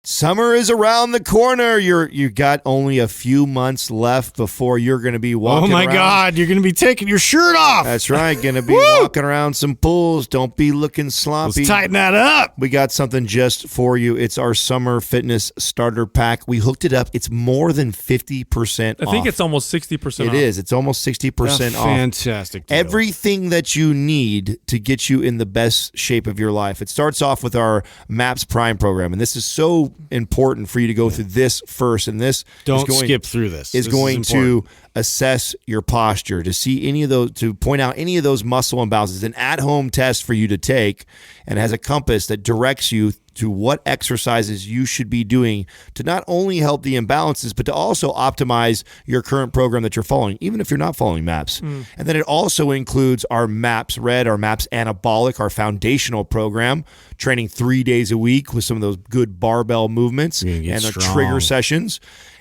Summer is around the corner. You got only a few months left before you're going to be walking around. Oh, my God. You're going to be taking your shirt off. That's right. Going to be walking around some pools. Don't be looking sloppy. Let's tighten that up. We got something just for you. It's our summer fitness starter pack. We hooked it up. It's more than 50% off. I think it's almost 60% off. It is. It's almost 60% off. Fantastic deal. Everything that you need to get you in the best shape of your life. It starts off with our MAPS Prime program, and this is so important for you to go through this first. And this skip through this. Is going to assess your posture, to see any of those, to point out any of those muscle imbalances. An at-home test for you to take, and has a compass that directs you to what exercises you should be doing to not only help the imbalances, but to also optimize your current program that you're following, even if you're not following MAPS. And then it also includes our MAPS Red, our MAPS Anabolic, our foundational program, training 3 days a week with some of those good barbell movements and the trigger sessions.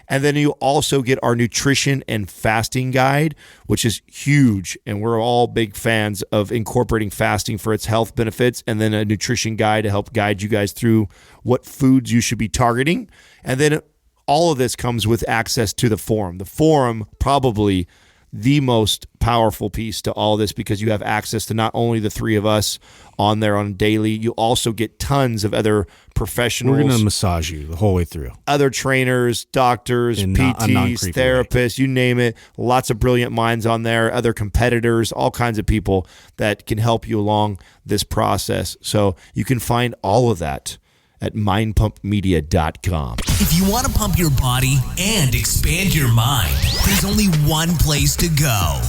And then you also get our nutrition and fasting guide, which is huge. And we're all big fans of incorporating fasting for its health benefits, and then a nutrition guide to help guide you guys through what foods you should be targeting. And then all of this comes with access to the forum. The forum, probably the most powerful piece to all this, because you have access to not only the three of us on there on daily, you also get tons of other professionals. We're going to massage you the whole way through. Other trainers, doctors, PTs, therapists, you name it. Lots of brilliant minds on there, other competitors, all kinds of people that can help you along this process. So you can find all of that at mindpumpmedia.com. If you want to pump your body and expand your mind, there's only one place to go.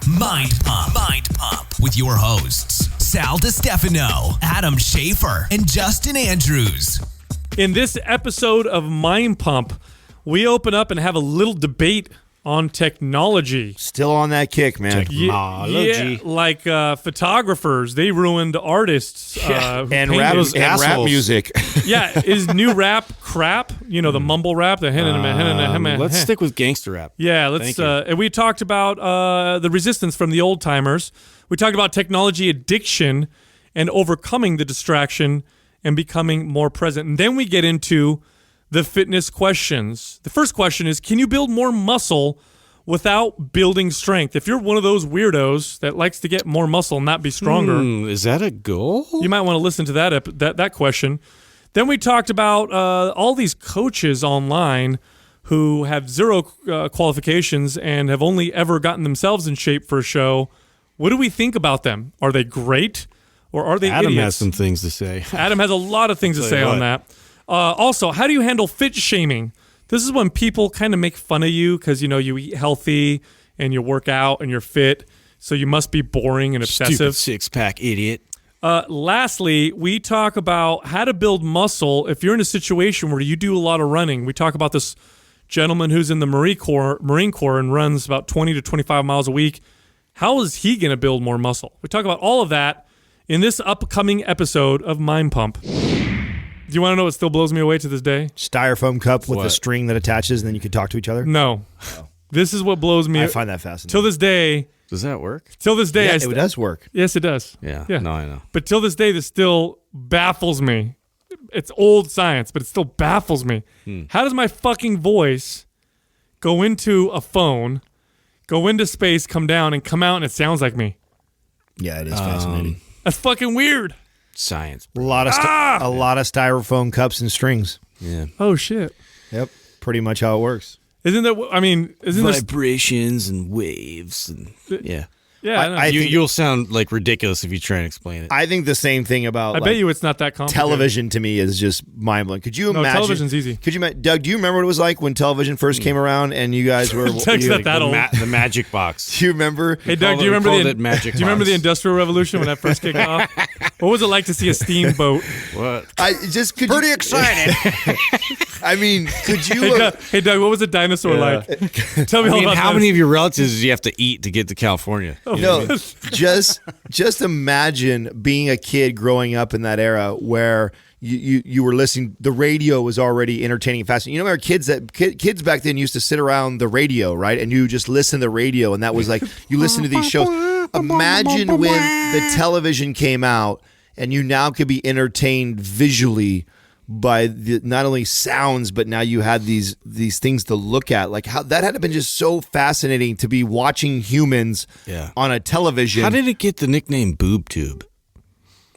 Mind Pump. Mind Pump with your hosts, Sal DiStefano, Adam Schaefer, and Justin Andrews. In this episode of Mind Pump, we open up and have a little debate on technology. Still on that kick, man. Yeah, like photographers, they ruined artists. And rap music. Yeah, is new rap crap? You know, the mumble rap. Let's stick with gangster rap. Yeah, let's. And we talked about the resistance from the old timers. We talked about technology addiction and overcoming the distraction and becoming more present. And then we get into the fitness questions. The first question is, can you build more muscle without building strength? If you're one of those weirdos that likes to get more muscle and not be stronger, is that a goal? You might want to listen to that question. Then we talked about all these coaches online who have zero qualifications and have only ever gotten themselves in shape for a show. What do we think about them? Are they great, or are they Adam idiots? has some things to say. Adam has a lot of things to say on that. Also, how do you handle fit shaming? This is when people kind of make fun of you because, you know, you eat healthy and you work out and you're fit, so you must be boring and obsessive. Stupid six-pack idiot. Lastly, we talk about how to build muscle if you're in a situation where you do a lot of running. We talk about this gentleman who's in the Marine Corps and runs about 20 to 25 miles a week. How is he going to build more muscle? We talk about all of that in this upcoming episode of Mind Pump. Do you want to know what still blows me away to this day? Styrofoam cup with a string that attaches, and then you can talk to each other? No. Oh. This is what blows me. I find that fascinating. Till this day. Does that work? Till this day. Yeah, it does work. Yes, it does. Yeah. No, I know. But till this day, this still baffles me. It's old science, but it still baffles me. How does my fucking voice go into a phone, go into space, come down, and come out, and it sounds like me? Yeah, it is fascinating. That's fucking weird. Science. A lot of styrofoam cups and strings. Yeah. Oh shit. Yep. Pretty much how it works. Isn't vibrations and waves and yeah. Yeah, you'll sound like ridiculous if you try and explain it. I think the same thing about. I bet you it's not that complicated. Television to me is just mind blowing. Could you imagine? Television's easy. Doug? Do you remember what it was like when television first came around and you guys were the magic box? Do you remember? Hey Doug, do you remember the Industrial Revolution when that first kicked off? What was it like to see a steamboat? What? Pretty excited. I mean, could you? Hey Doug, what was a dinosaur like? Tell me all about how many of your relatives do you have to eat to get to California? No, just imagine being a kid growing up in that era where you were listening. The radio was already entertaining and fascinating. You know, kids back then used to sit around the radio, right? And you just listen to the radio, and that was like you listen to these shows. Imagine when the television came out, and you now could be entertained visually by the not only sounds, but now you had these things to look at. Like how that had to been just so fascinating to be watching humans on a television. How did it get the nickname Boob Tube?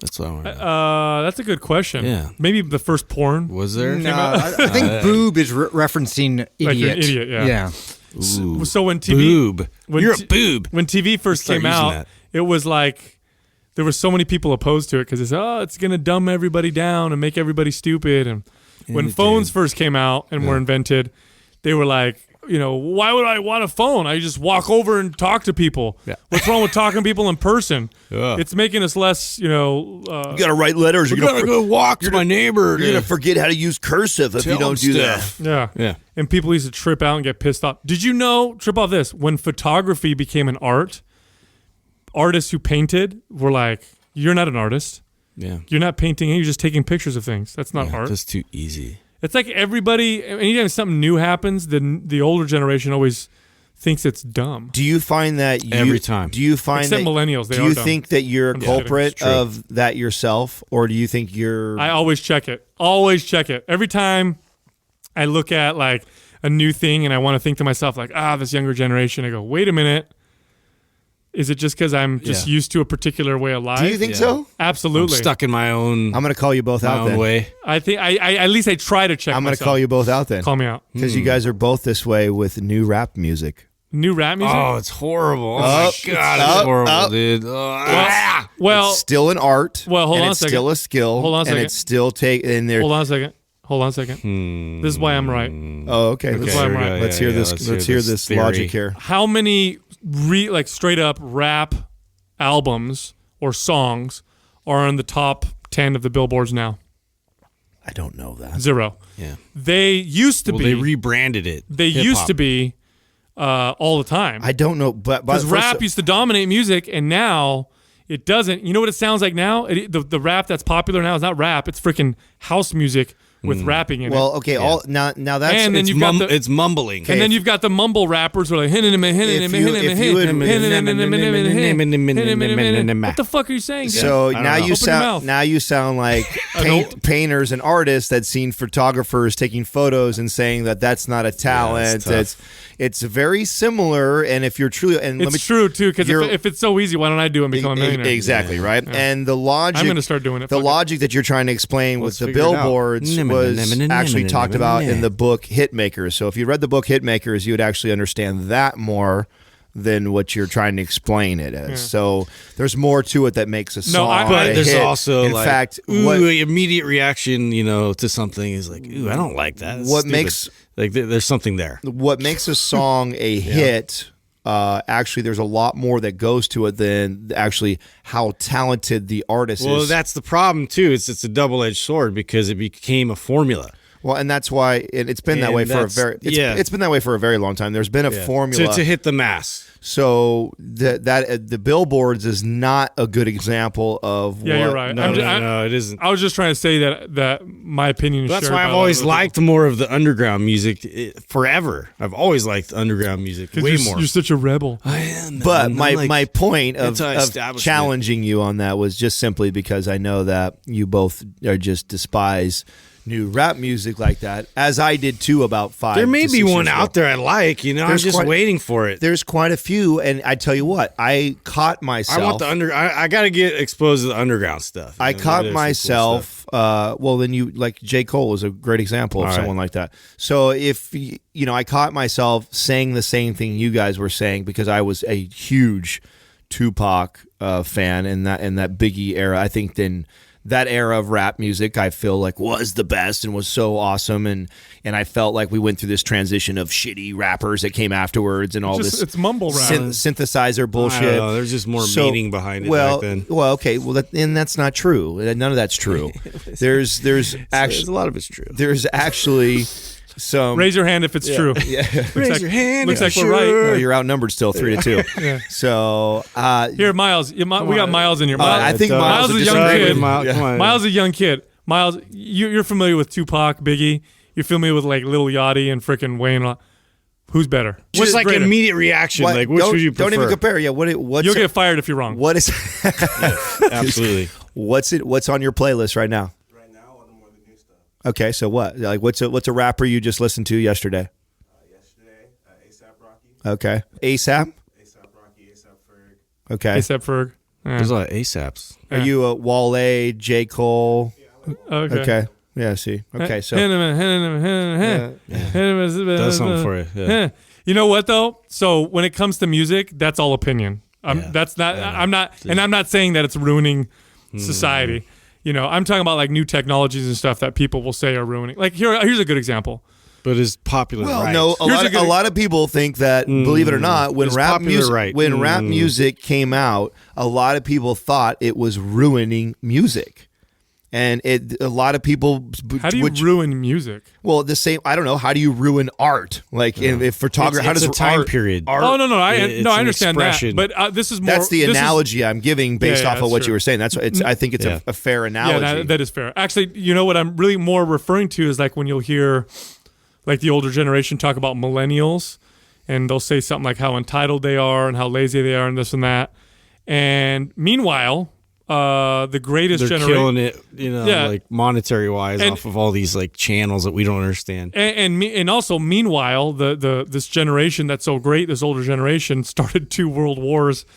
That's what I want to know. That's a good question. Yeah. Maybe the first porn. Was there? No, I think boob is referencing idiot. Like an idiot, yeah. So when TV, Boob. when You're t- a boob. When TV first Start came using out, that. it was like there were so many people opposed to it because it's going to dumb everybody down and make everybody stupid. And when phones first came out and were invented, they were like, why would I want a phone? I just walk over and talk to people. Yeah. What's wrong with talking to people in person? Yeah. It's making us less, you got to write letters. You're going to go walk to my neighbor. You're going to forget how to use cursive if you don't do that. Yeah. And people used to trip out and get pissed off. Did you know, trip off this, when photography became an art, artists who painted were like, you're not an artist. Yeah. You're not painting, you're just taking pictures of things. That's not art. That's too easy. It's like everybody, anytime something new happens, the older generation always thinks it's dumb. Do you find that every time? Do you find Except that millennials? Do you think that you're a culprit of that yourself, or do you think you're? I always check it. Always check it. Every time I look at like a new thing and I want to think to myself like, this younger generation. I go, wait a minute. Is it just because I'm just used to a particular way of life? Do you think so? Absolutely. I'm stuck in my own. I'm going to call you both out then. Way. I think I at least I try to check. I'm going to call you both out then. Call me out because you guys are both this way with new rap music. New rap music? Oh, it's horrible. Oh my God, it's horrible, dude. Well, it's still an art. Well, hold on a second. It's still a skill. Hold on a second. And it's still in there. Hold on a second. This is why I'm right. Oh, okay. This is why I'm right. Let's hear this. Let's hear this logic here. How many straight up rap albums or songs are in the top 10 of the billboards now? I don't know that. 0. Yeah. They used to be. They rebranded it. They used to be all the time. I don't know, but because rap used to dominate music, and now it doesn't. You know what it sounds like now? The rap that's popular now is not rap. It's freaking house music with rapping in it. Well, okay. Now that's and then it's mumbling. And then you've got the mumble rappers who are like what the fuck are you saying? So now you sound like painters and artists that seen photographers taking photos and saying that that's not a talent. It's very similar, and if you're truly it's true too, because if it's so easy, why don't I do it and become a millionaire? Exactly, right? Yeah. And the logic I'm going to start doing it. The logic that you're trying to explain with the billboards was actually talked about in the book Hitmakers. So if you read the book Hitmakers, you would actually understand that more than what you're trying to explain it as. Yeah. So there's more to it that makes a song. But there's also in fact, immediate reaction, to something is like, ooh, I don't like that. That's stupid. There's something there. What makes a song a hit? Actually, there's a lot more that goes to it than actually how talented the artist is. Well, that's the problem too. It's a double-edged sword because it became a formula. Well, and that's why it's been that way for it's been that way for a very long time. There's been a formula to hit the mass. So the billboards is not a good example of what. You're right. No, it isn't. I was just trying to say that my opinion is that's why I've always liked more of the underground music forever. I've always liked underground music way more. You're such a rebel. I am. But my point of challenging you on that was just simply because I know that you both are just despise new rap music like that, as I did too about 5 There may to 6 be one years out there I like, I'm just waiting for it. There's quite a few, and I tell you what, I caught myself. I want I got to get exposed to the underground stuff. I caught myself. Well, then like J. Cole is a great example of someone like that. So if I caught myself saying the same thing you guys were saying because I was a huge Tupac fan in that Biggie era. I think then. That era of rap music, I feel like was the best and was so awesome, and I felt like we went through this transition of shitty rappers that came afterwards and all this. It's mumble rap, synthesizer bullshit. I don't know, there's just more meaning behind it back then. Well, okay, and that's not true. None of that's true. There's actually a lot of it's true. There's actually. Raise your hand if it's true. Yeah. Raise your hand. Looks like sure. we're right. No, you're outnumbered still 3-2. Yeah. So here, Miles. We got Miles in here. I think Miles is a young kid. Miles is a young kid. Miles, you're familiar with Tupac, Biggie. You're familiar with like Lil Yachty and freaking Wayne. Who's better? What's like an immediate reaction? Like which would you prefer? Don't even compare. Yeah. You'll get fired if you're wrong. What is? Absolutely. What's on your playlist right now? Okay, so what? Like, what's a rapper you just listened to yesterday? Yesterday, A$AP Rocky. Okay, ASAP. A$AP Rocky, A$AP Ferg. Okay, A$AP Ferg. Yeah. There's a lot of ASAPs. Are you a Wale, J. Cole? Okay. Yeah. See. Okay. So. Does something for you. Yeah. You know what though? So when it comes to music, that's all opinion. That's not. I'm not, and I'm not saying that it's ruining society. You know, I'm talking about like new technologies and stuff that people will say are ruining. Like here's a good example. But is popular Well, right? no, a lot of people think that, believe it or not, when rap music came out, a lot of people thought it was ruining music. And a lot of people. How do you ruin music? Well, the same. I don't know. How do you ruin art? Like if photography, how does a time art, period? Oh no, I understand that. But this is more. That's the analogy I'm giving based off of what you were saying. That's I think it's a fair analogy. Yeah, that is fair. Actually, you know what I'm really more referring to is like when you'll hear, like the older generation talk about millennials, and they'll say something like how entitled they are and how lazy they are and this and that. And meanwhile, the greatest They're generation killing it, like monetary wise off of all these like channels that we don't understand. And also meanwhile, this generation that's so great, this older generation started 2 world wars,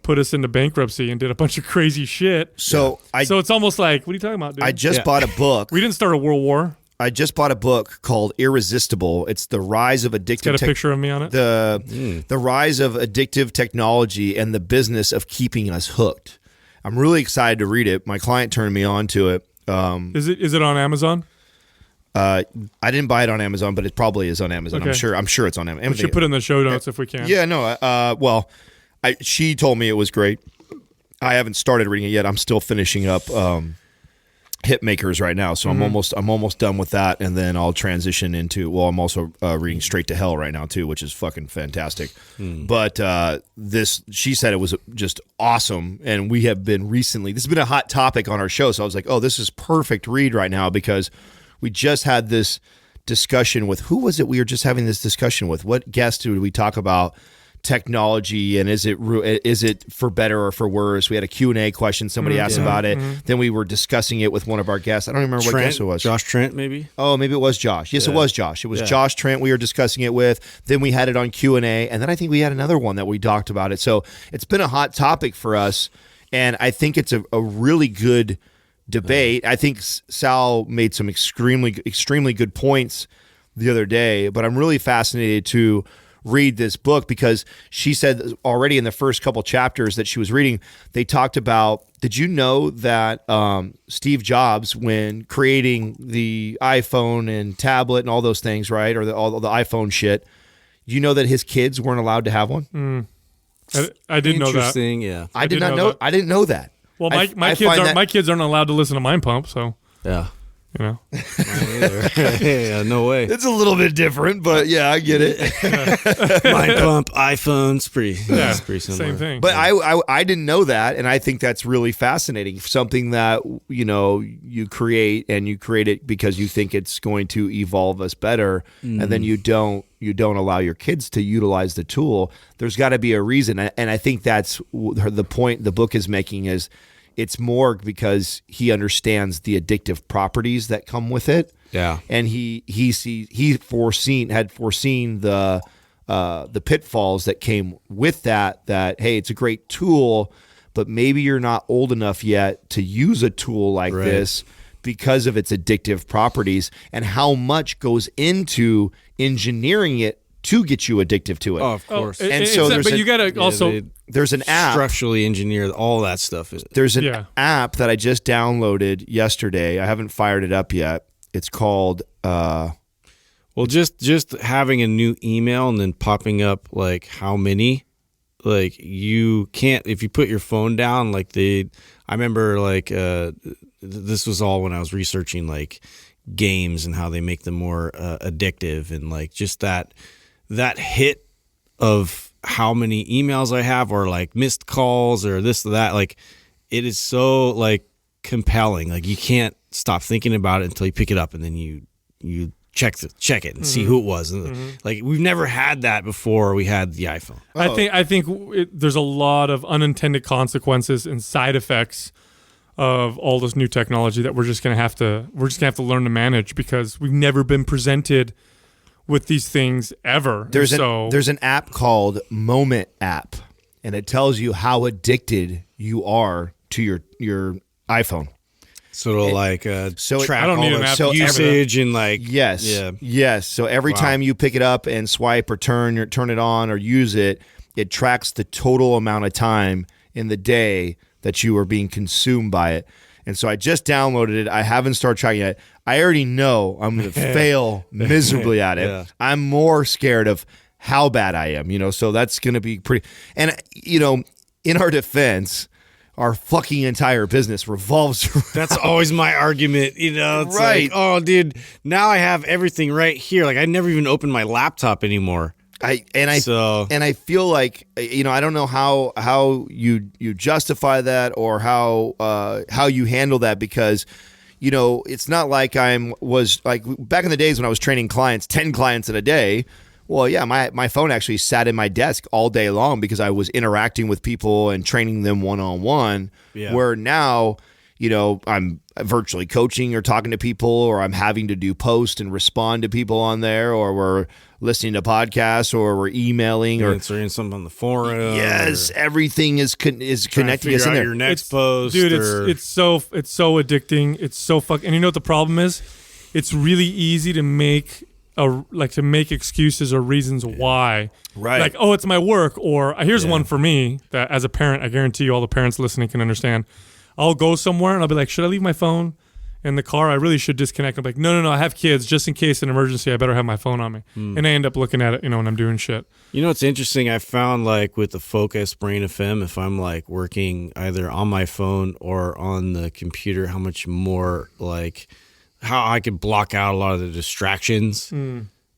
put us into bankruptcy, and did a bunch of crazy shit. So it's almost like, what are you talking about, dude? I just bought a book. We didn't start a world war. I just bought a book called Irresistible. It's the rise of addictive. It's got a picture of me on it. The rise of addictive technology and the business of keeping us hooked. I'm really excited to read it. My client turned me on to it. Is it on Amazon? I didn't buy it on Amazon, but it probably is on Amazon. Okay. I'm sure it's on Amazon. We should put it in the show notes if we can. Yeah, no. She told me it was great. I haven't started reading it yet. I'm still finishing up Hitmakers right now, so I'm almost done with that, and then I'll transition into. Well, I'm also reading Straight to Hell right now too, which is fucking fantastic. But she said it was just awesome, and we have been recently. This has been a hot topic on our show, so I was like, oh, this is perfect read right now because we just had this discussion with who was it? We were just having this discussion with what guest did we talk about? Technology, and is it for better or for worse? We had a Q&A question. Somebody asked about it. Then we were discussing it with one of our guests. I don't remember what guest it was. Josh Trent, maybe? Oh, maybe it was Josh. Yes, it was Josh. It was Josh Trent we were discussing it with. Then we had it on Q&A, and then I think we had another one that we talked about it. So it's been a hot topic for us, and I think it's a really good debate. I think Sal made some extremely good points the other day, but I'm really fascinated to read this book because she said already in the first couple chapters that she was reading, they talked about, did you know that Steve Jobs, when creating the iPhone and tablet and all those things, right, or all the iPhone shit, you know that his kids weren't allowed to have one? I didn't know that. Interesting, yeah. I did not know. I didn't know that. Well, my kids aren't allowed to listen to Mind Pump, so yeah. You know, yeah, no way. It's a little bit different, but yeah, I get it. Mind Pump, iPhones, pretty similar. Same thing. But I didn't know that, and I think that's really fascinating. Something that you create, and you create it because you think it's going to evolve us better, and then you don't allow your kids to utilize the tool. There's got to be a reason, and I think that's the point the book is making is. It's more because he understands the addictive properties that come with it. Yeah, and he had foreseen the pitfalls that came with that. That hey, it's a great tool, but maybe you're not old enough yet to use a tool like this because of its addictive properties and how much goes into engineering it to get you addictive to it. Oh, of course. But you gotta also. There's an app structurally engineer all that stuff. There's an app that I just downloaded yesterday. I haven't fired it up yet. It's called. Well, just having a new email and then popping up like how many, like you can't if you put your phone down. Like I remember like this was all when I was researching like games and how they make them more addictive and like just that hit of how many emails I have or like missed calls or this or that, like it is so like compelling. Like you can't stop thinking about it until you pick it up and then you check it and see who it was. Like we've never had that before we had the iPhone. I think there's a lot of unintended consequences and side effects of all this new technology that we're just gonna have to learn to manage, because we've never been presented with these things ever. There's an app called Moment app, and it tells you how addicted you are to your iPhone. So it'll track I don't all need an the app for usage and Yes. So every time you pick it up and swipe or turn it on or use it, it tracks the total amount of time in the day that you are being consumed by it. And so I just downloaded it. I haven't started tracking it. I already know I'm going to fail miserably at it. Yeah. I'm more scared of how bad I am, so that's going to be pretty. And, in our defense, our fucking entire business revolves around. That's always my argument, It's Right. like, oh, dude, now I have everything right here. Like, I never even opened my laptop anymore. I feel like, I don't know how you justify that or how you handle that, because it's not like was like back in the days when I was training clients, 10 clients in a day. Well, yeah, my phone actually sat in my desk all day long because I was interacting with people and training them one-on-one. Yeah. Where now, I'm virtually coaching or talking to people, or I'm having to do post and respond to people on there, or we're listening to podcasts, or we're emailing, or answering something on the forum. Yes, everything is connecting us in there. Your next post, dude. It's so addicting. It's so fuck. And you know what the problem is? It's really easy to make excuses or reasons why. Right. Like, oh, it's my work, or here's one for me that as a parent, I guarantee you all the parents listening can understand. I'll go somewhere and I'll be like, should I leave my phone in the car? I really should disconnect. I'm like, no, I have kids. Just in case an emergency, I better have my phone on me. And I end up looking at it, when I'm doing shit. It's interesting. I found like with the Focus Brain FM, if I'm like working either on my phone or on the computer, how much more like how I can block out a lot of the distractions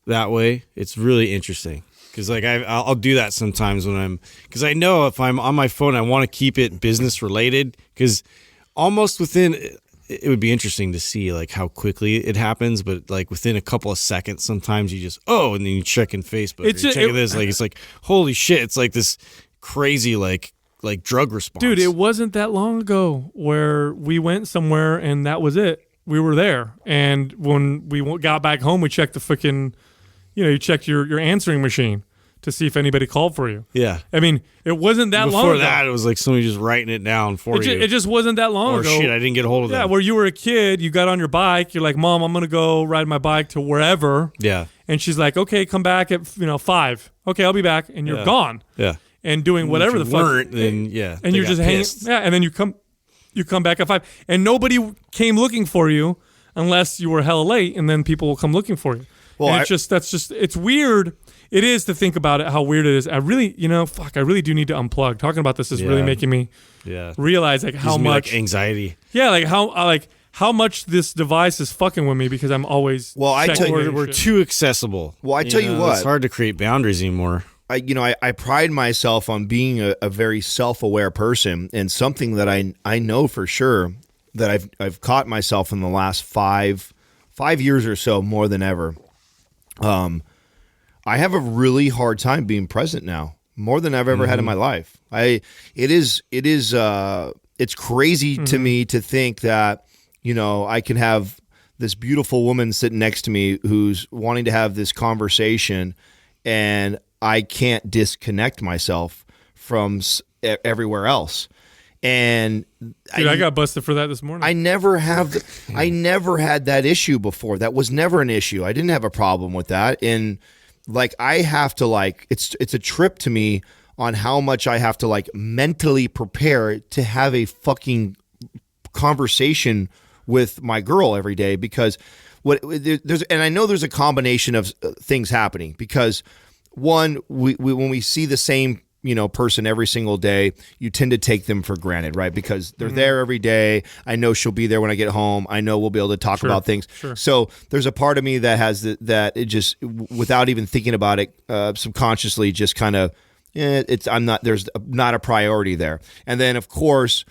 that way. It's really interesting. Because like I'll do that sometimes because I know if I'm on my phone, I want to keep it business related, because almost within, it would be interesting to see like how quickly it happens, but like within a couple of seconds, sometimes you just, and then you check in Facebook, you're checking this, like it's like, holy shit, it's like this crazy like drug response. Dude, it wasn't that long ago where we went somewhere and that was it. We were there, and when we got back home, we checked the freaking, you checked your answering machine to see if anybody called for you. Yeah. I mean, it wasn't that long Before ago. that, it was like somebody just writing it down for you. It just wasn't that long ago. Shit, I didn't get a hold of that. Yeah, where you were a kid, you got on your bike, you're like, Mom, I'm going to go ride my bike to wherever. Yeah. And she's like, okay, come back at 5. Okay, I'll be back. And you're gone. Yeah. And doing whatever the fuck. Weren't, then, yeah. And you're just hanging. Yeah, and then you come back at 5. And nobody came looking for you unless you were hella late, and then people will come looking for you. Well, and it's weird. It is to think about it, how weird it is. I really, I really do need to unplug. Talking about this is really making me realize like how much like anxiety. Yeah, like how much this device is fucking with me, because I'm always we're too accessible. Well, I tell you what, it's hard to create boundaries anymore. I pride myself on being a very self-aware person, and something that I know for sure that I've caught myself in the last 5 years or so, more than ever. I have a really hard time being present now, more than I've ever had in my life. It's crazy to me to think that, I can have this beautiful woman sitting next to me who's wanting to have this conversation, and I can't disconnect myself from everywhere else. And dude, I got busted for that this morning. I never had that issue before. That was never an issue. I didn't have a problem with that. And like, I have to it's a trip to me on how much I have to mentally prepare to have a fucking conversation with my girl every day, because and I know there's a combination of things happening, because one, when we see the same person every single day, you tend to take them for granted, right? Because they're there every day. I know she'll be there when I get home. I know we'll be able to talk about things. Sure. So there's a part of me that has that it just, without even thinking about it, subconsciously just kind of, there's not a priority there. And then of course,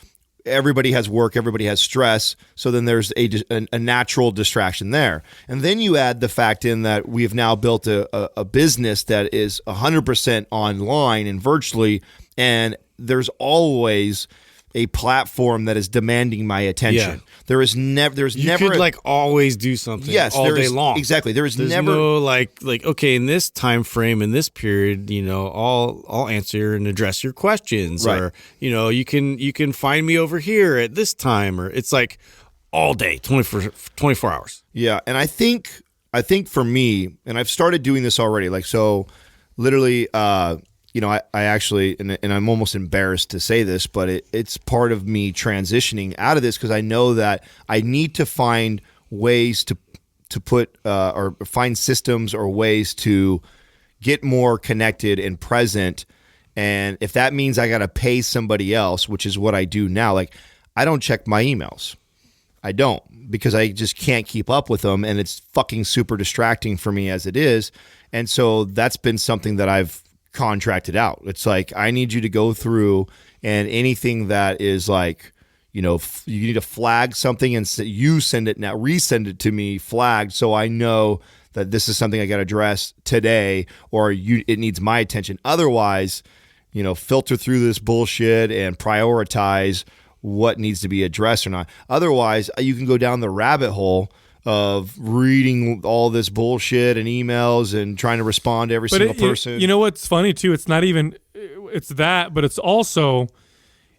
everybody has work, everybody has stress, so then there's a natural distraction there. And then you add the fact in that we have now built a business that is 100% online and virtually, and there's always a platform that is demanding my attention. Yeah. There's You never could like always do something all there day is- long. Exactly. There's There's never no like okay, in this time frame, in this period, I'll answer and address your questions. Right. Or, you can find me over here at this time, or it's like all day, 24 hours. Yeah, and I think for me, and I've started doing this already. Like, so literally, I actually, and I'm almost embarrassed to say this, but it's part of me transitioning out of this because I know that I need to find ways to put or find systems or ways to get more connected and present. And if that means I got to pay somebody else, which is what I do now, like I don't check my emails. I don't, because I just can't keep up with them, and it's fucking super distracting for me as it is. And so that's been something that I've contracted out. It's like, I need you to go through, and anything that is like, you need to flag something and you send it now, resend it to me flagged, so I know that this is something I got to address today, or it needs my attention. Otherwise, filter through this bullshit and prioritize what needs to be addressed or not. Otherwise, you can go down the rabbit hole of reading all this bullshit and emails and trying to respond to every single person. You know what's funny too? It's not even it's that, but it's also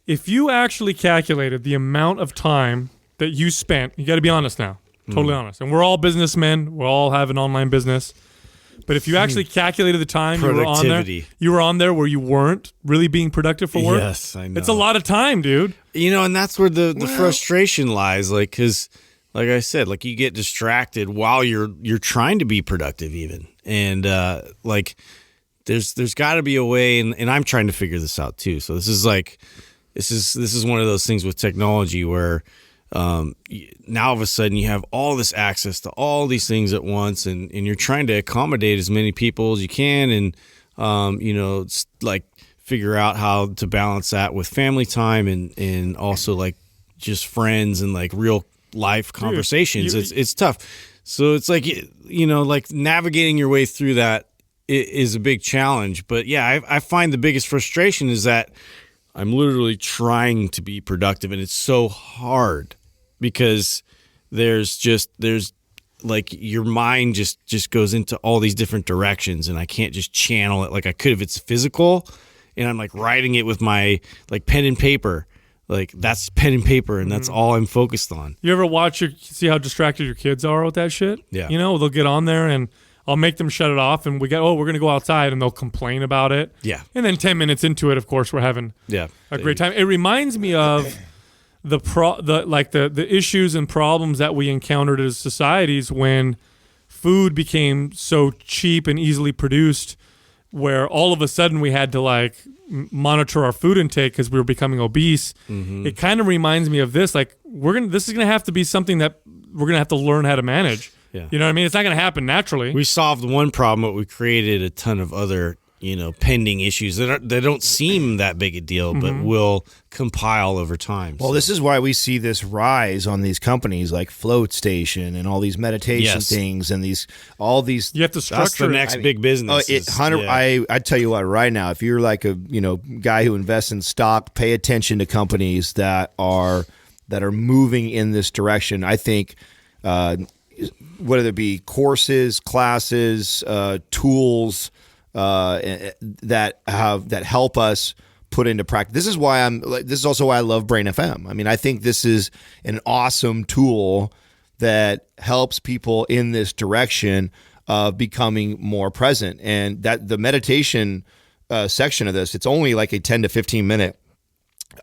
if you actually calculated the amount of time that you spent. You got to be honest now, totally honest. And we're all businessmen. We all have an online business. But if you actually calculated the time you were on there where you weren't really being productive for work. Yes, I know. It's a lot of time, dude. And that's where the frustration lies. Like, because, like I said, like you get distracted while you're trying to be productive, even. And like, there's got to be a way, and I'm trying to figure this out too. So this is one of those things with technology where now all of a sudden you have all this access to all these things at once, and you're trying to accommodate as many people as you can, and like figure out how to balance that with family time and also like just friends and like real life conversations. It's tough. So it's like, like navigating your way through that is a big challenge. But yeah, I find the biggest frustration is that I'm literally trying to be productive, and it's so hard because there's like your mind just goes into all these different directions, and I can't just channel it like I could if it's physical, and I'm like writing it with my like pen and paper. Like that's pen and paper, and that's all I'm focused on. You ever see how distracted your kids are with that shit? Yeah. They'll get on there and I'll make them shut it off, and we're going to go outside, and they'll complain about it. Yeah. And then 10 minutes into it, of course, we're having a great time. It reminds me of the issues and problems that we encountered as societies when food became so cheap and easily produced, where all of a sudden we had to like monitor our food intake because we were becoming obese. Mm-hmm. It kind of reminds me of this. Like this is going to have to be something that we're going to have to learn how to manage. Yeah. You know what I mean? It's not going to happen naturally. We solved one problem, but we created a ton of other, pending issues that don't seem that big a deal, but will compile over time. Well, this is why we see this rise on these companies like Float Station and all these meditation things and all these. You have to structure. That's the next big business. I tell you what, right now, if you're like a guy who invests in stock, pay attention to companies that are moving in this direction. I think. Whether it be courses, classes, tools that help us put into practice. This is also why I love Brain FM. I mean, I think this is an awesome tool that helps people in this direction of becoming more present. And that the meditation section of this, it's only like a 10 to 15 minute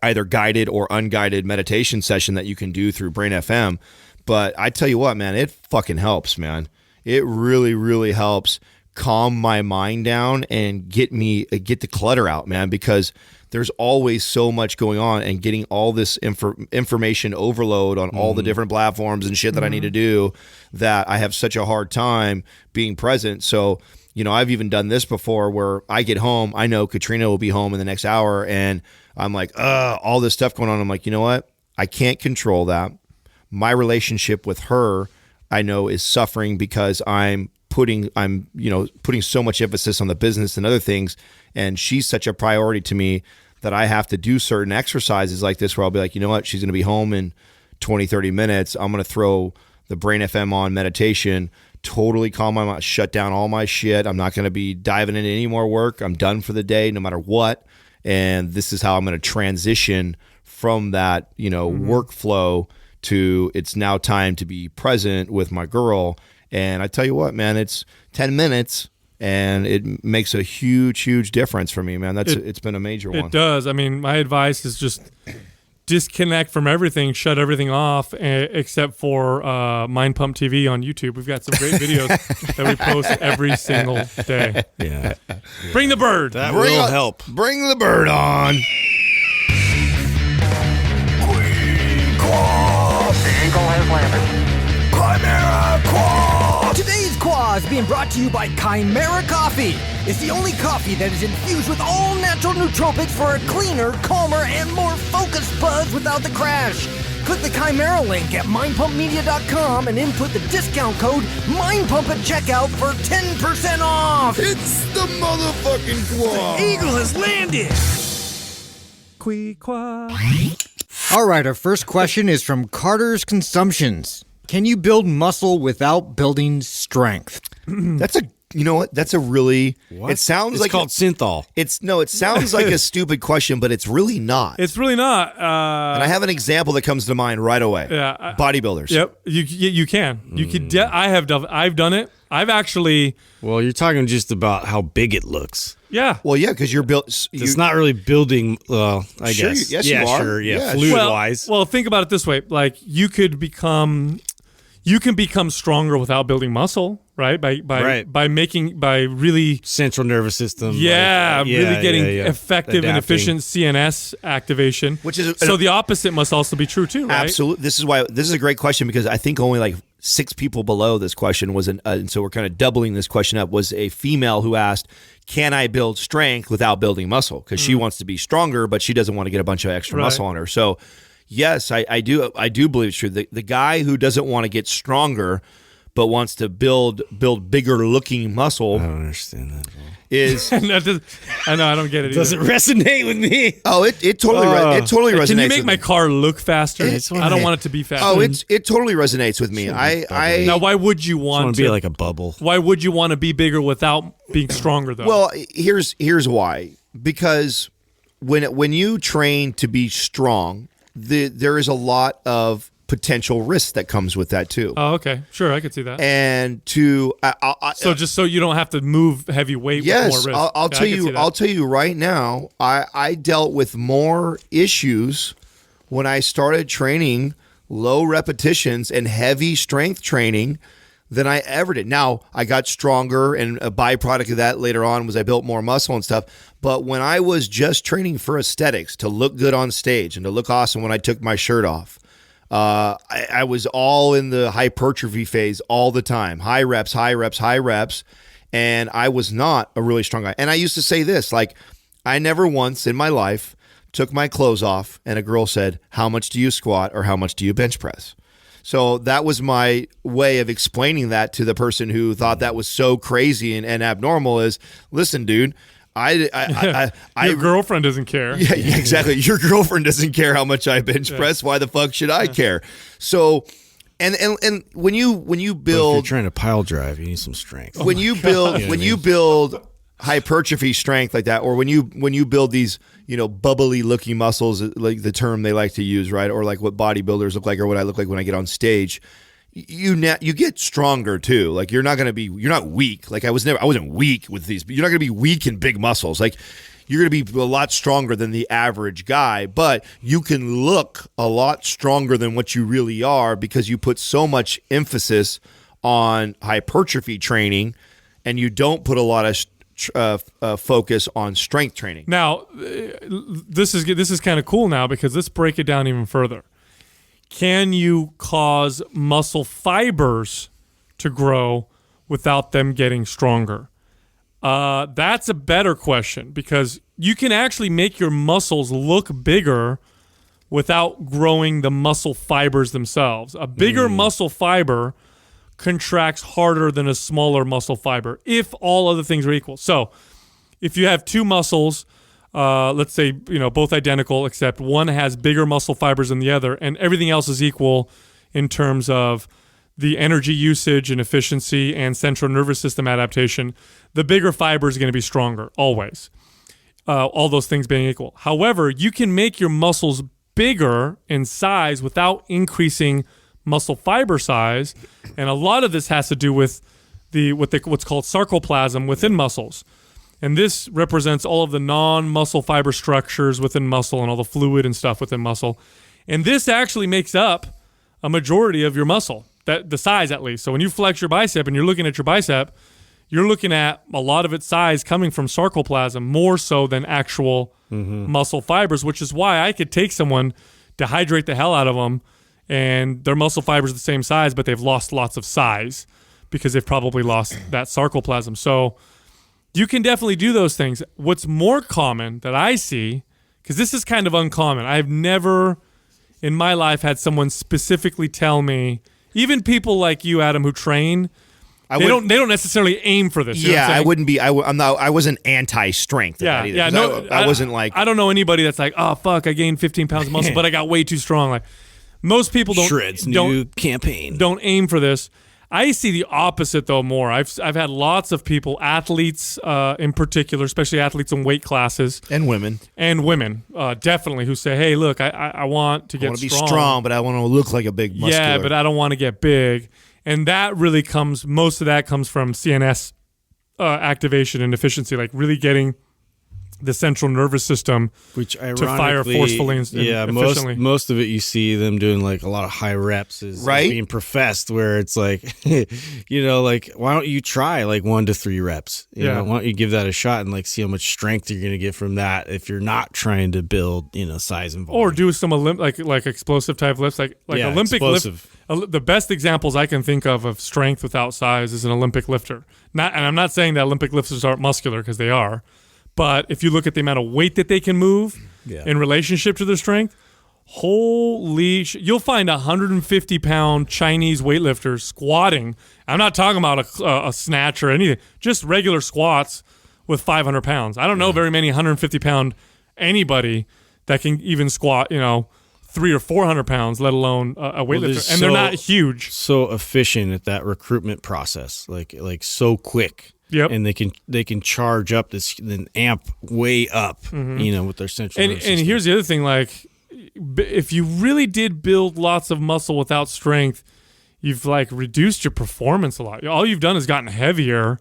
either guided or unguided meditation session that you can do through Brain FM. But I tell you what, man, it fucking helps, man. It really, really helps calm my mind down and get the clutter out, man, because there's always so much going on, and getting all this information overload on all the different platforms and shit that I need to do, that I have such a hard time being present. So, I've even done this before where I get home, I know Katrina will be home in the next hour, and I'm like, all this stuff going on. I'm like, you know what? I can't control that. My relationship with her, I know, is suffering because I'm putting so much emphasis on the business and other things, and she's such a priority to me that I have to do certain exercises like this where I'll be like, you know what, she's going to be home in 20, 30 minutes. I'm going to throw the Brain FM on meditation, totally calm my mind, shut down all my shit. I'm not going to be diving into any more work. I'm done for the day no matter what. And this is how I'm going to transition from that, workflow to it's now time to be present with my girl. And I tell you what, man, it's 10 minutes. And it makes a huge, huge difference for me, man. It's been a major one. It does. I mean, my advice is just disconnect from everything, shut everything off, except for Mind Pump TV on YouTube. We've got some great videos that we post every single day. Yeah. Bring the bird. That will help. Bring the bird on. Today's Quah is being brought to you by Chimera Coffee. It's the only coffee that is infused with all natural nootropics for a cleaner, calmer, and more focused buzz without the crash. Click the Chimera link at mindpumpmedia.com and input the discount code MINDPUMP at checkout for 10% off. It's the motherfucking Quah. Eagle has landed. All right, our first question is from Carter's Consumptions. Can you build muscle without building strength? That's a, you know what? That's a really, What? it sounds It's like called synthol. it sounds like a stupid question, but it's really not. It's really not. And I have an example that comes to mind right away. Yeah, Bodybuilders. Yep, you can. You could. I've done it. I've actually. Well, you're talking just about how big it looks. Yeah. Well, yeah, because you're built. It's not really building. I Sure, guess. yes, you are. Sure. Yeah, Yeah, fluid Well, wise. well, think about it this way: like you can become stronger without building muscle, right? By really Central nervous system. really getting effective and Adapting. efficient CNS activation. Which is so the opposite must also be true too, right? Absolutely. This is a great question because I think only like 6 people below this question was and so we're kind of doubling this question up, was a female who asked, can I build strength without building muscle? Because she wants to be stronger, but she doesn't want to get a bunch of extra Right. muscle on her. So yes, I do believe it's true. The guy who doesn't want to get stronger but wants to build bigger looking muscle I don't understand that. is I know I don't get it. Doesn't Either. resonate with me. oh it totally resonates. Can you make with my me. car look faster? I don't want it to be faster. Oh, it totally resonates with me. Now, why would you I want want to be like a bubble. Why would you want to be bigger without being stronger, though? Well, here's why. Because when you train to be strong, there is a lot of potential risk that comes with that too. oh, okay, sure, I could see that. And to So just so you don't have to move heavy weight with yes, more risk. I'll Yeah, tell I can see you. that. I'll tell you right now. I dealt with more issues when I started training low repetitions and heavy strength training than I ever did. Now, I got stronger, and a byproduct of that later on was I built more muscle and stuff. But when I was just training for aesthetics, to look good on stage and to look awesome when I took my shirt off, I was all in the hypertrophy phase all the time. High reps, and I was not a really strong guy. And I used to say this, like, I never once in my life took my clothes off and a girl said, how much do you squat or how much do you bench press? So that was my way of explaining that to the person who thought that was so crazy and abnormal is, listen, dude, Your girlfriend doesn't care. yeah, exactly. Your girlfriend doesn't care how much I bench press. Why the fuck should I care? So, and when you But if you're build trying to pile drive, you need some strength. when you build hypertrophy strength like that, or when you build these bubbly looking muscles, like the term they like to use, right, or like what bodybuilders look like, or what I look like when I get on stage. You get stronger too. Like you're not weak. Like I wasn't weak with these, but you're not going to be weak in big muscles. Like you're going to be a lot stronger than the average guy, but you can look a lot stronger than what you really are because you put so much emphasis on hypertrophy training and you don't put a lot of focus on strength training. Now, this is kind of cool now because let's break it down even further. Can you cause muscle fibers to grow without them getting stronger? That's a better question because you can actually make your muscles look bigger without growing the muscle fibers themselves. A bigger muscle fiber contracts harder than a smaller muscle fiber if all other things are equal. So if you have two muscles, let's say, both identical, except one has bigger muscle fibers than the other, and everything else is equal in terms of the energy usage and efficiency and central nervous system adaptation, the bigger fiber is going to be stronger, always. All those things being equal. However, you can make your muscles bigger in size without increasing muscle fiber size, and a lot of this has to do with what's called sarcoplasm within muscles. And this represents all of the non-muscle fiber structures within muscle and all the fluid and stuff within muscle. And this actually makes up a majority of your muscle, the size at least. So when you flex your bicep and you're looking at your bicep, you're looking at a lot of its size coming from sarcoplasm more so than actual muscle fibers, which is why I could take someone, dehydrate the hell out of them, and their muscle fibers are the same size, but they've lost lots of size because they've probably lost that sarcoplasm. So you can definitely do those things. What's more common that I see, because this is kind of uncommon, I've never in my life had someone specifically tell me, even people like you, Adam, who train, they don't necessarily aim for this. You know what I'm saying? I wouldn't be. I wasn't anti-strength. Yeah, either, yeah. No, I wasn't like. I don't know anybody that's like, oh fuck, I gained 15 pounds of muscle, but I got way too strong. Like most people don't. Shreds new campaign. Don't aim for this. I see the opposite though more. I've had lots of people, athletes in particular, especially athletes in weight classes, and women, definitely, who say, "Hey, look, I want to get be strong, but I want to look like a big muscular." Yeah, but I don't want to get big. And that really most of that comes from CNS activation and efficiency, like really getting the central nervous system which to fire forcefully and efficiently. Most of it you see them doing like a lot of high reps is being professed, where it's like, like why don't you try like 1 to 3 reps? You know, why don't you give that a shot and like see how much strength you're going to get from that if you're not trying to build size and volume. Or do some like explosive type lifts, like Olympic explosive. The best examples I can think of strength without size is an Olympic lifter. And I'm not saying that Olympic lifters aren't muscular, because they are. But if you look at the amount of weight that they can move in relationship to their strength, you'll find 150-pound Chinese weightlifters squatting. I'm not talking about a snatch or anything, just regular squats with 500 pounds. I don't know very many 150-pound anybody that can even squat, 300 or 400 pounds, let alone a weightlifter. And they're not huge. So efficient at that recruitment process, like so quick. Yep. And they can charge up this, then amp way up, with their central nervous system. And here's the other thing, like if you really did build lots of muscle without strength, you've like reduced your performance a lot. All you've done is gotten heavier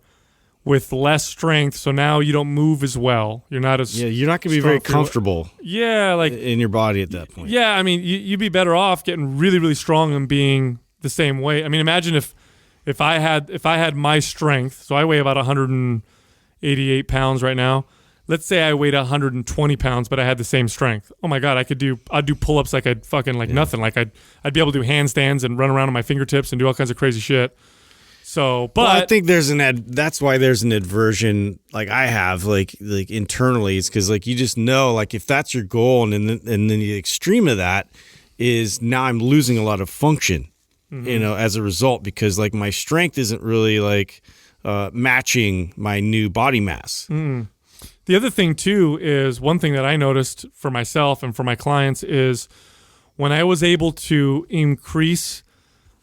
with less strength, so now you don't move as well. You're not as you're not going to be very comfortable. Like in your body at that point. Yeah, I mean, you'd be better off getting really, really strong and being the same weight. I mean, imagine if I had my strength, so I weigh about 188 pounds right now. Let's say I weighed 120 pounds, but I had the same strength. Oh my God, I'd do pull-ups like I'd fucking nothing. Like I'd be able to do handstands and run around on my fingertips and do all kinds of crazy shit. So, but I think that's why there's an aversion, like I have, like internally, it's because like you just know, like if that's your goal, and then the extreme of that is now I'm losing a lot of function. As a result, because like my strength isn't really like matching my new body mass. The other thing too is one thing that I noticed for myself and for my clients is when I was able to increase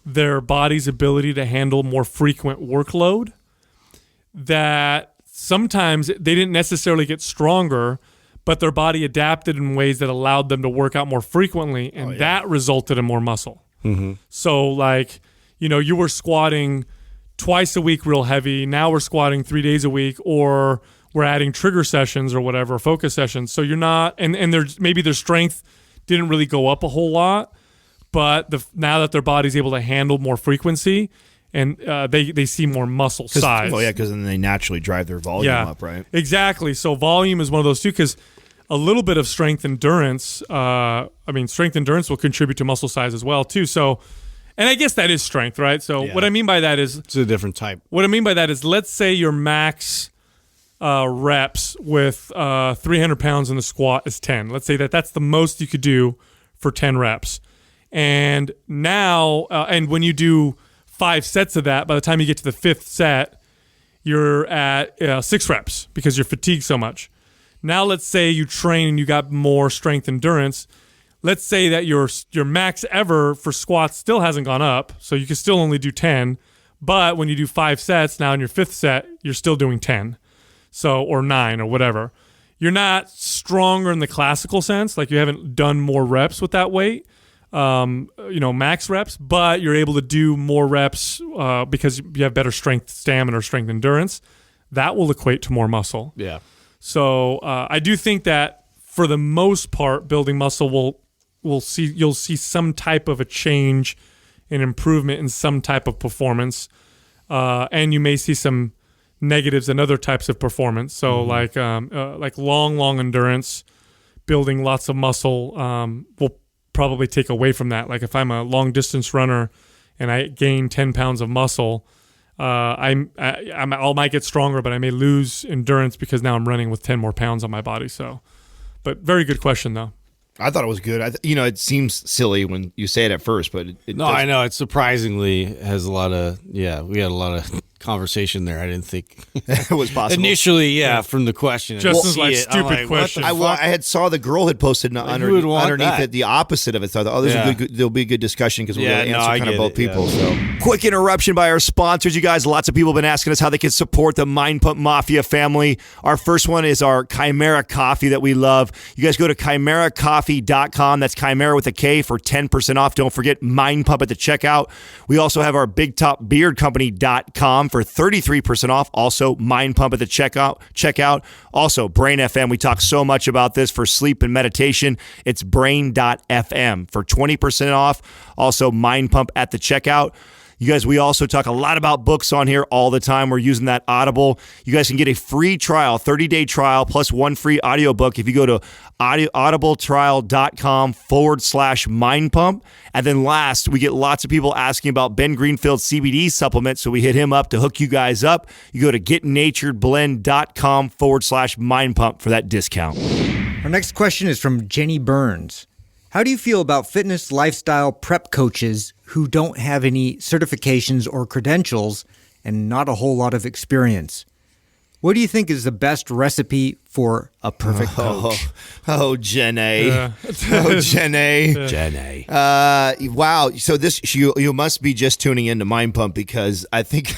their body's ability to handle more frequent workload, that sometimes they didn't necessarily get stronger, but their body adapted in ways that allowed them to work out more frequently, and that resulted in more muscle. So like, you were squatting twice a week real heavy. Now we're squatting 3 days a week, or we're adding trigger sessions or whatever, focus sessions. So you're not, and maybe their strength didn't really go up a whole lot, but now that their body's able to handle more frequency, and they see more muscle size. Oh yeah, because then they naturally drive their volume up, right? Exactly. So volume is one of those too, because a little bit of strength endurance, strength endurance will contribute to muscle size as well too. So, and I guess that is strength, right? So what I mean by that is, it's a different type. What I mean by that is, let's say your max reps with 300 pounds in the squat is 10. Let's say that's the most you could do for 10 reps. And now, and when you do 5 sets of that, by the time you get to the 5th set, you're at 6 reps because you're fatigued so much. Now let's say you train and you got more strength endurance. Let's say that your max ever for squats still hasn't gone up, so you can still only do 10. But when you do 5 sets, now in your 5th set, you're still doing 10. So, or 9 or whatever. You're not stronger in the classical sense, like you haven't done more reps with that weight, max reps, but you're able to do more reps because you have better strength, stamina, or strength endurance. That will equate to more muscle. Yeah. So I do think that for the most part, building muscle you'll see some type of a change and improvement in some type of performance, and you may see some negatives in other types of performance. So like long endurance, building lots of muscle will probably take away from that. Like if I'm a long distance runner and I gain 10 pounds of muscle, I might get stronger, but I may lose endurance because now I'm running with 10 more pounds on my body. So, but very good question though. I thought it was good. It seems silly when you say it at first, but I know it surprisingly has a lot of. Yeah, we had a lot of conversation there. I didn't think it was possible initially. Yeah, from the question, Justin's like stupid question. I saw the girl had posted underneath it the opposite of it. So I thought, there'll be a good discussion because we're going to answer kind of both people. So quick interruption by our sponsors, you guys. Lots of people have been asking us how they can support the Mind Pump Mafia family. Our first one is our Chimera coffee that we love. You guys go to chimeracoffee.com. That's Chimera with a K for 10% off. Don't forget Mind Pump at the checkout. We also have our BigTopBeardCompany.com for 33% off. Also, Mind Pump at the checkout. Also, Brain FM. We talk so much about this for sleep and meditation. It's brain.fm for 20% off. Also, Mind Pump at the checkout. You guys, we also talk a lot about books on here all the time. We're using that Audible. You guys can get a free trial, 30-day trial, plus one free audiobook if you go to audibletrial.com/mindpump. And then last, we get lots of people asking about Ben Greenfield's CBD supplement, so we hit him up to hook you guys up. You go to getnaturedblend.com/mindpump for that discount. Our next question is from Jenny Burns. How do you feel about fitness lifestyle prep coaches who don't have any certifications or credentials and not a whole lot of experience? What do you think is the best recipe for a perfect coach? Oh, Jenny. Oh, Jenny. Jenny. Wow. So this you must be just tuning into Mind Pump because I think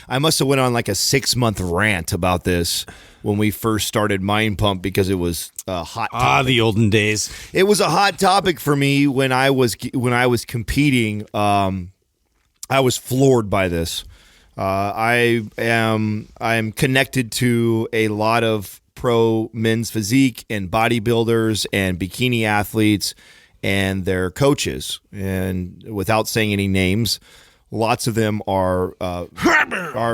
I must have went on like a 6-month rant about this when we first started Mind Pump because it was a hot topic. The olden days. It was a hot topic for me when I was competing. I was floored by this. I am connected to a lot of pro men's physique and bodybuilders and bikini athletes and their coaches. And without saying any names, lots of them are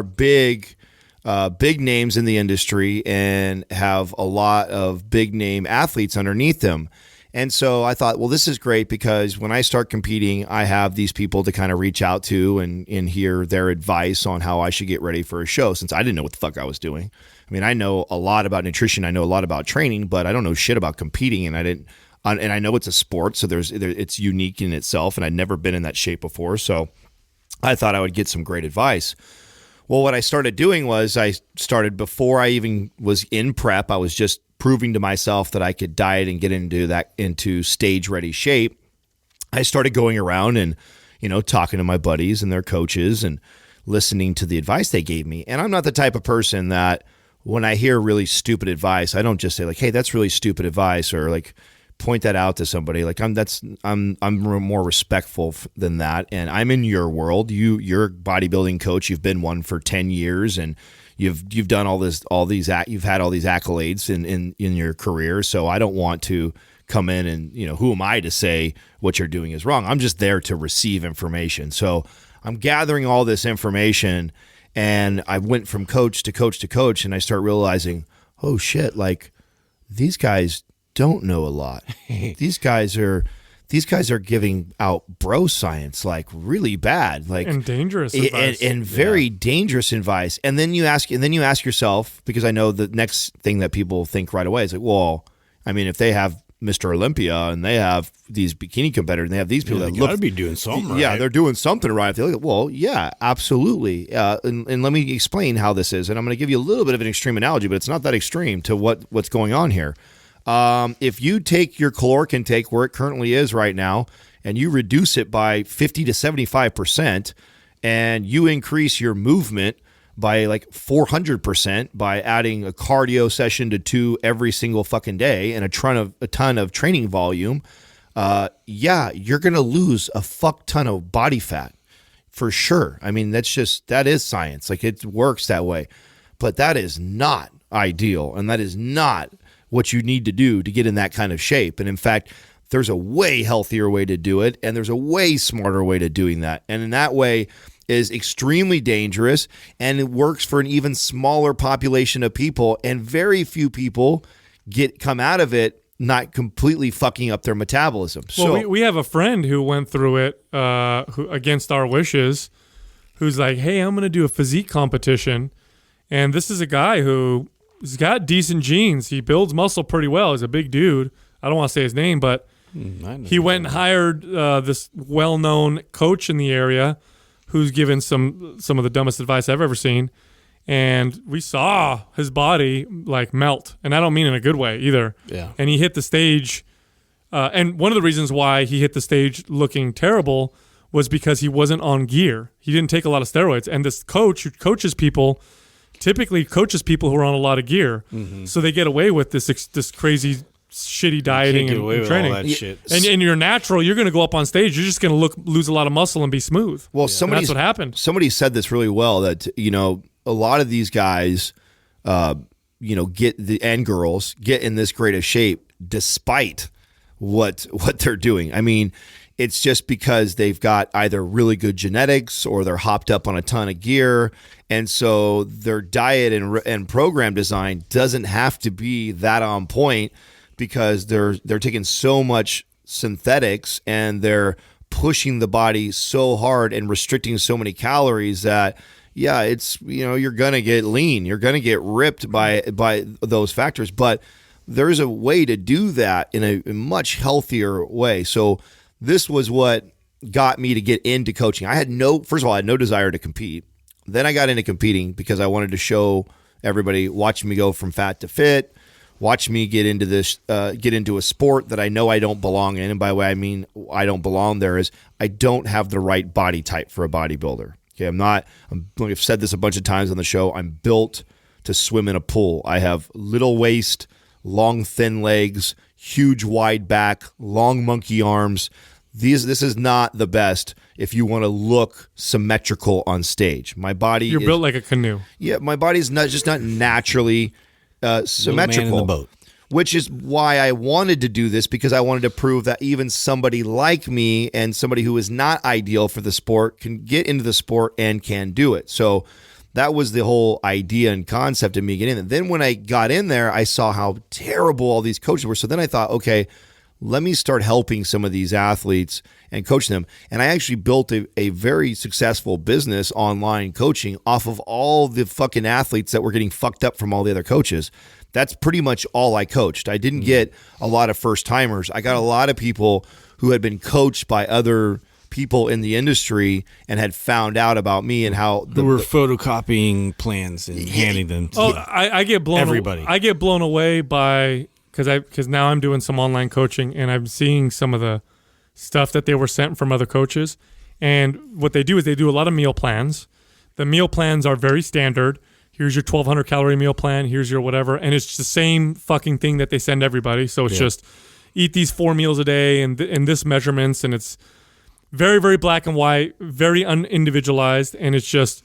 big names in the industry and have a lot of big name athletes underneath them. And so I thought, well, this is great because when I start competing, I have these people to kind of reach out to and hear their advice on how I should get ready for a show, since I didn't know what the fuck I was doing. I mean, I know a lot about nutrition. I know a lot about training, but I don't know shit about competing. And I know it's a sport, so it's unique in itself. And I'd never been in that shape before. So I thought I would get some great advice. Well, what I started doing was before I even was in prep, I was just proving to myself that I could diet and get into stage ready shape. I started going around and, talking to my buddies and their coaches and listening to the advice they gave me. And I'm not the type of person that when I hear really stupid advice, I don't just say like, hey, that's really stupid advice, or like point that out to somebody. Like I'm more respectful than that. And I'm in your world. You're a bodybuilding coach. You've been one for 10 years and you've done you've had all these accolades in your career. So I don't want to come in and, who am I to say what you're doing is wrong? I'm just there to receive information. So I'm gathering all this information, and I went from coach to coach to coach, and I start realizing, oh shit, like these guys don't know a lot. These guys are giving out bro science, like really bad, like and dangerous advice. And very dangerous advice. And then you ask yourself, because I know the next thing that people think right away is like, well, I mean, if they have Mr. Olympia and they have these bikini competitors and they have these people that They look gotta be doing something right. Yeah, they're doing something right. They look, well, yeah, absolutely. And let me explain how this is. And I'm going to give you a little bit of an extreme analogy, but it's not that extreme to what's going on here. If you take your caloric intake where it currently is right now and you reduce it by 50 to 75% and you increase your movement by like 400% by adding a cardio session to 2 every single fucking day and a ton of training volume, you're going to lose a fuck ton of body fat for sure. I mean, that is science. Like it works that way, but that is not ideal. And that is not what you need to do to get in that kind of shape. And in fact, there's a way healthier way to do it. And there's a way smarter way to doing that. And in that way, is extremely dangerous, and it works for an even smaller population of people, and very few people come out of it not completely fucking up their metabolism. Well, So we have a friend who went through it who against our wishes, who's like, hey, I'm going to do a physique competition, and this is a guy who's got decent genes. He builds muscle pretty well. He's a big dude. I don't want to say his name, but he went and hired this well-known coach in the area who's given some of the dumbest advice I've ever seen. And we saw his body like melt. And I don't mean in a good way either. Yeah. And he hit the stage. And one of the reasons why he hit the stage looking terrible was because he wasn't on gear. He didn't take a lot of steroids. And this coach who typically coaches people who are on a lot of gear. Mm-hmm. So they get away with this crazy shitty dieting and training. All that shit. And you're natural, you're going to go up on stage, you're just going to lose a lot of muscle and be smooth. Well, that's what happened. Somebody said this really well, that a lot of these guys and girls get in this great of shape despite what they're doing. I mean, it's just because they've got either really good genetics or they're hopped up on a ton of gear. And so their diet and program design doesn't have to be that on point, because they're taking so much synthetics and they're pushing the body so hard and restricting so many calories that it's you're gonna get lean, you're gonna get ripped by those factors. But there's a way to do that in a much healthier way. So this was what got me to get into coaching. First of all, I had no desire to compete. Then I got into competing because I wanted to show everybody, watching me go from fat to fit. Watch me get into a sport that I know I don't belong in. And by the way, I mean I don't belong there is I don't have the right body type for a bodybuilder. Okay, I've said this a bunch of times on the show. I'm built to swim in a pool. I have little waist, long thin legs, huge wide back, long monkey arms. This is not the best if you want to look symmetrical on stage. My body You're built like a canoe. Yeah, my body's not naturally symmetrical, man in the boat. Which is why I wanted to do this, because I wanted to prove that even somebody like me and somebody who is not ideal for the sport can get into the sport and can do it. So that was the whole idea and concept of me getting in. Then when I got in there, I saw how terrible all these coaches were. So then I thought, okay, let me start helping some of these athletes and coaching them. And I actually built a very successful business online coaching off of all the fucking athletes that were getting fucked up from all the other coaches. That's pretty much all I coached. I didn't get a lot of first timers. I got a lot of people who had been coached by other people in the industry and had found out about me and how who were photocopying plans and handing them to I get blown everybody. I get blown away by because now I'm doing some online coaching and I'm seeing some of the stuff that they were sent from other coaches. And what they do is they do a lot of meal plans. The meal plans are very standard. Here's your 1,200 calorie meal plan. Here's your whatever. And it's the same fucking thing that they send everybody. So it's just eat these 4 meals a day and this measurements. And it's very, very black and white, very unindividualized. And it's just,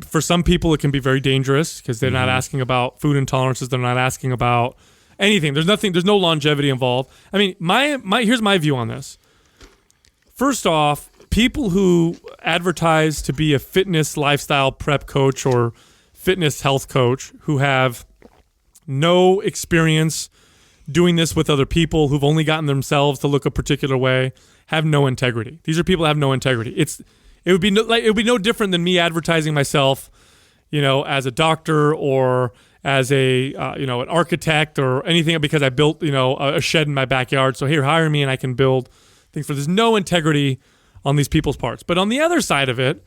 for some people, it can be very dangerous because they're not asking about food intolerances. They're not asking about anything. There's no longevity involved. I mean, here's my view on this. First off, people who advertise to be a fitness lifestyle prep coach or fitness health coach who have no experience doing this with other people, who've only gotten themselves to look a particular way, have no integrity. These are people that have no integrity. It would be no different than me advertising myself, as a doctor or as a an architect or anything because I built a shed in my backyard. So here, hire me and I can build things for. There's no integrity on these people's parts. But on the other side of it,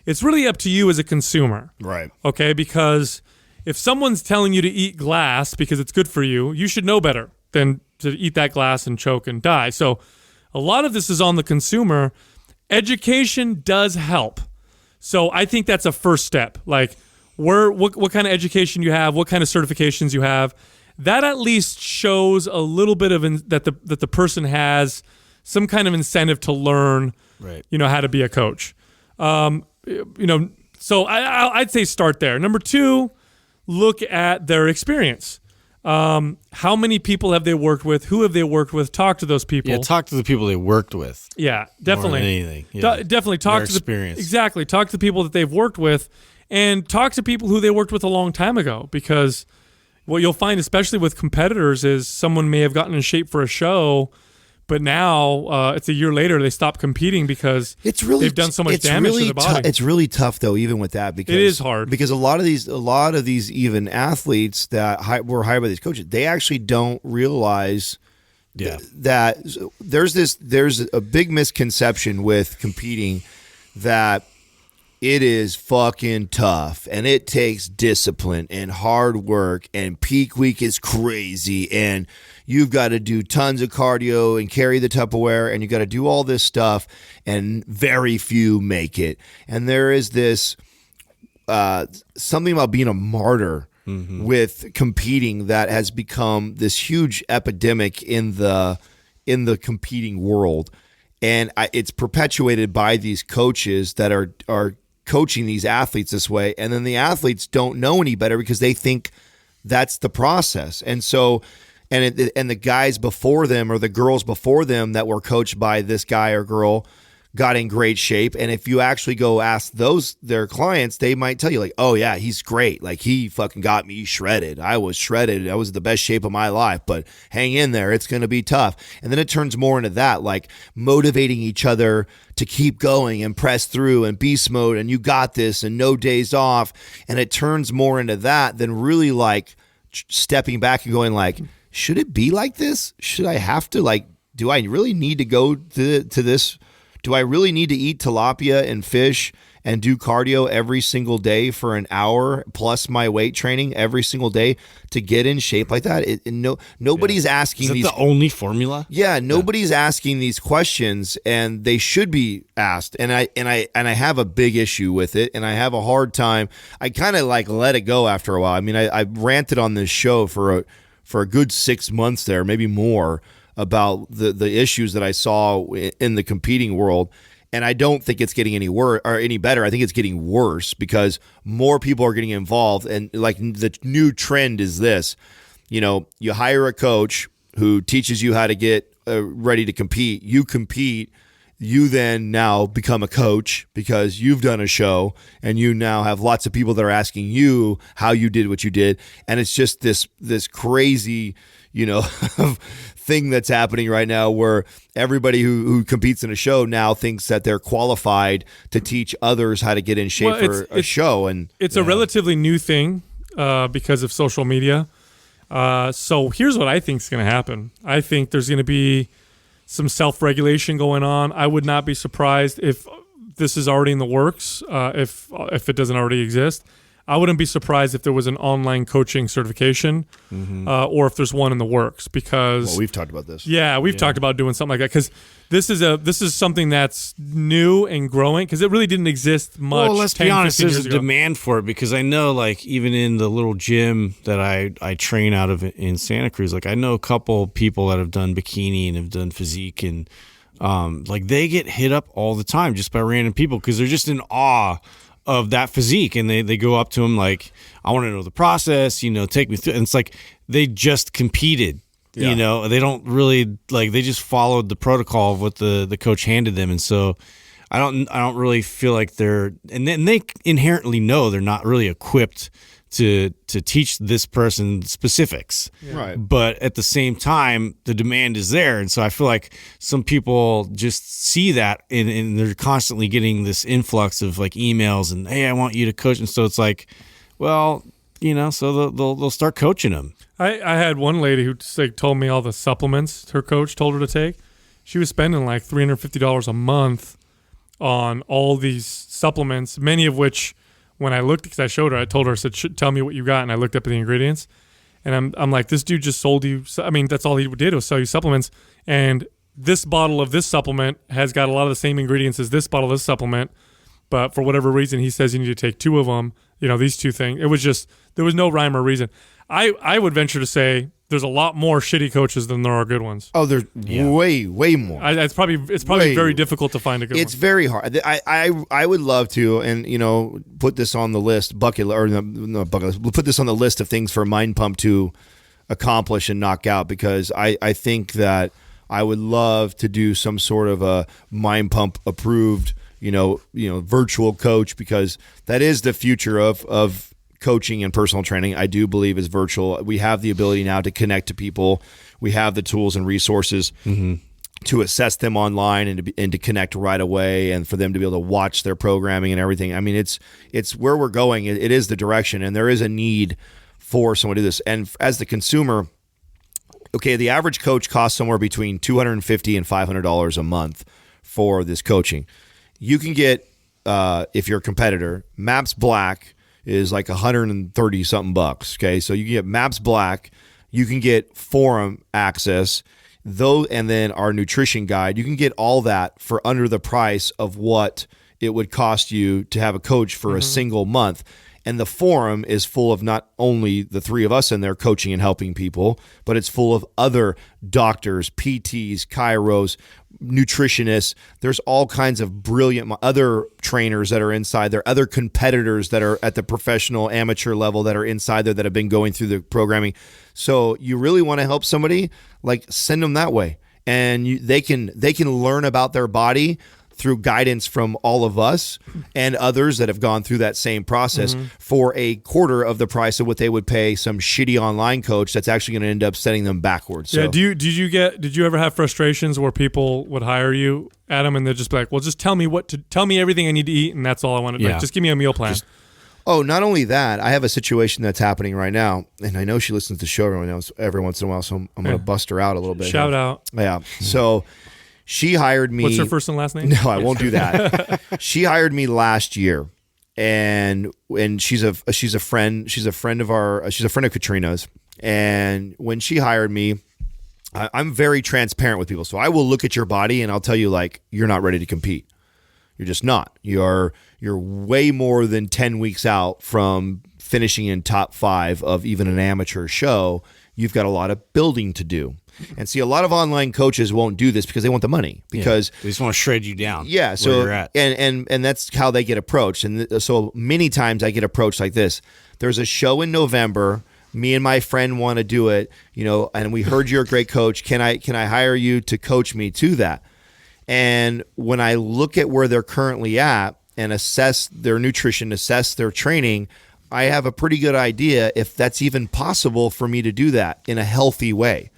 it's really up to you as a consumer. Right. Okay, because if someone's telling you to eat glass because it's good for you, you should know better than to eat that glass and choke and die. So a lot of this is on the consumer. Education does help. So I think that's a first step. Like what kind of education you have, what kind of certifications you have. That at least shows a little bit of that the person has some kind of incentive to learn, Right. How to be a coach. So I'd say start there. Number 2, look at their experience. How many people have they worked with? Who have they worked with? Talk to those people. Yeah, talk to the people they worked with. Yeah, definitely. More than anything. Yeah. Definitely talk Their to experience. Exactly. Talk to the people that they've worked with, and talk to people who they worked with a long time ago. Because what you'll find, especially with competitors, is someone may have gotten in shape for a show, but now it's a year later they stop competing because they've done so much damage to their body. It's really tough though, even with that, because it is hard. Because a lot of these even athletes that were hired by these coaches, they actually don't realize that there's a big misconception with competing that it is fucking tough and it takes discipline and hard work and peak week is crazy and you've got to do tons of cardio and carry the Tupperware and you got to do all this stuff and very few make it. And there is this something about being a martyr with competing that has become this huge epidemic in the competing world. And it's perpetuated by these coaches that are coaching these athletes this way, and then the athletes don't know any better because they think that's the process. And so, and the guys before them or the girls before them that were coached by this guy or girl got in great shape. And if you actually go ask their clients, they might tell you like, oh yeah, he's great. Like he fucking got me shredded. I was shredded. I was the best shape of my life, but hang in there. It's going to be tough. And then it turns more into that, like motivating each other to keep going and press through and beast mode. And you got this and no days off. And it turns more into that than really like stepping back and going like, should it be like this? Should I have to like, do I really need to go to this? Do I really need to eat tilapia and fish and do cardio every single day for an hour plus my weight training every single day to get in shape like that? Nobody's asking Is that the only formula? Yeah, nobody's asking these questions, and they should be asked. And I have a big issue with it, and I have a hard time. I kind of like let it go after a while. I mean, I ranted on this show for a good 6 months there, maybe more, about the issues that I saw in the competing world. And I don't think it's getting any worse or any better. I think it's getting worse because more people are getting involved. And like the new trend is this, you hire a coach who teaches you how to get ready to compete. You compete. You then now become a coach because you've done a show and you now have lots of people that are asking you how you did what you did. And it's just this crazy, thing that's happening right now where everybody who competes in a show now thinks that they're qualified to teach others how to get in shape for a show. And it's a relatively new thing because of social media. So here's what I think is going to happen. I think there's going to be some self-regulation going on. I would not be surprised if this is already in the works, if it doesn't already exist. I wouldn't be surprised if there was an online coaching certification or if there's one in the works because we've talked about this. Yeah, we've talked about doing something like that because this is something that's new and growing because it really didn't exist much. Well, let's be honest, there's a demand for it because I know like even in the little gym that I train out of in Santa Cruz, like I know a couple people that have done bikini and have done physique and like they get hit up all the time just by random people because they're just in awe of that physique, and they go up to him like, I want to know the process, take me through. And it's like they just competed, they don't really like they just followed the protocol of what the coach handed them, and so I don't really feel like and they inherently know they're not really equipped to teach this person specifics. Yeah. Right. But at the same time, the demand is there. And so I feel like some people just see that and they're constantly getting this influx of like emails and, hey, I want you to coach. And so it's like, well, so they'll start coaching them. I had one lady who told me all the supplements her coach told her to take. She was spending like $350 a month on all these supplements, many of which, when I looked, because I showed her, I told her, I said, tell me what you got, and I looked up at the ingredients, and I'm like, this dude just sold you, I mean, that's all he did was sell you supplements, and this bottle of this supplement has got a lot of the same ingredients as this bottle of this supplement, but for whatever reason, he says you need to take 2 of them, these 2 things. It was just, there was no rhyme or reason. I would venture to say there's a lot more shitty coaches than there are good ones. Oh, there's way more. It's probably very difficult to find a good one. It's very hard. I would love to, and put this on the list, put this on the list of things for Mind Pump to accomplish and knock out, because I think that I would love to do some sort of a Mind Pump approved, virtual coach, because that is the future of coaching and personal training. I do believe is virtual. We have the ability now to connect to people. We have the tools and resources to assess them online and to connect right away, and for them to be able to watch their programming and everything. I mean, it's where we're going. It is the direction, and there is a need for someone to do this. And as the consumer, okay, the average coach costs somewhere between $250 and $500 a month for this coaching. You can get, if you're a competitor, Maps Black is like 130 something bucks. Okay, so you can get Maps Black, you can get forum access, and then our nutrition guide. You can get all that for under the price of what it would cost you to have a coach for a single month. And the forum is full of not only the 3 of us in there coaching and helping people, but it's full of other doctors, PTs, chiros, nutritionists. There's all kinds of brilliant other trainers that are inside there, other competitors that are at the professional amateur level that are inside there that have been going through the programming. So you really want to help somebody, like, send them that way, and they can learn about their body through guidance from all of us and others that have gone through that same process for a quarter of the price of what they would pay some shitty online coach that's actually going to end up setting them backwards. So. Yeah. Did you ever have frustrations where people would hire you, Adam, and they'd just be like, well, just tell me everything I need to eat, and that's all I want to do. Like, just give me a meal plan. Not only that, I have a situation that's happening right now, and I know she listens to the show every once in a while, so I'm going to bust her out a little bit. Shout out. Yeah. So she hired me. What's her first and last name? No, I won't do that. She hired me last year, and she's a friend. She's a friend of Katrina's. And when she hired me, I'm very transparent with people. So I will look at your body and I'll tell you, like, you're not ready to compete. You're just not. You're way more than 10 weeks out from finishing in top 5 of even an amateur show. You've got a lot of building to do. And see, a lot of online coaches won't do this because they want the money, because they just want to shred you down. Yeah, so where you're at. And that's how they get approached. And so many times I get approached like this. There's a show in November. Me and my friend want to do it, and we heard you're a great coach. Can I hire you to coach me to that? And when I look at where they're currently at and assess their nutrition, assess their training, I have a pretty good idea if that's even possible for me to do that in a healthy way.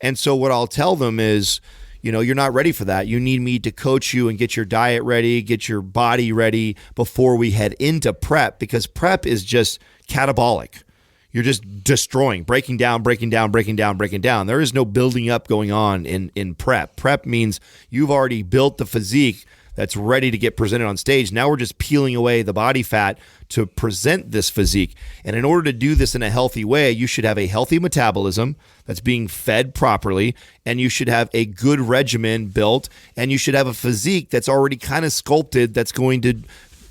And so what I'll tell them is, you're not ready for that. You need me to coach you and get your diet ready, get your body ready before we head into prep, because prep is just catabolic. You're just destroying, breaking down. There is no building up going on in prep. Prep means you've already built the physique that's ready to get presented on stage. Now we're just peeling away the body fat to present this physique. And in order to do this in a healthy way, you should have a healthy metabolism that's being fed properly, and you should have a good regimen built, and you should have a physique that's already kind of sculpted that's going to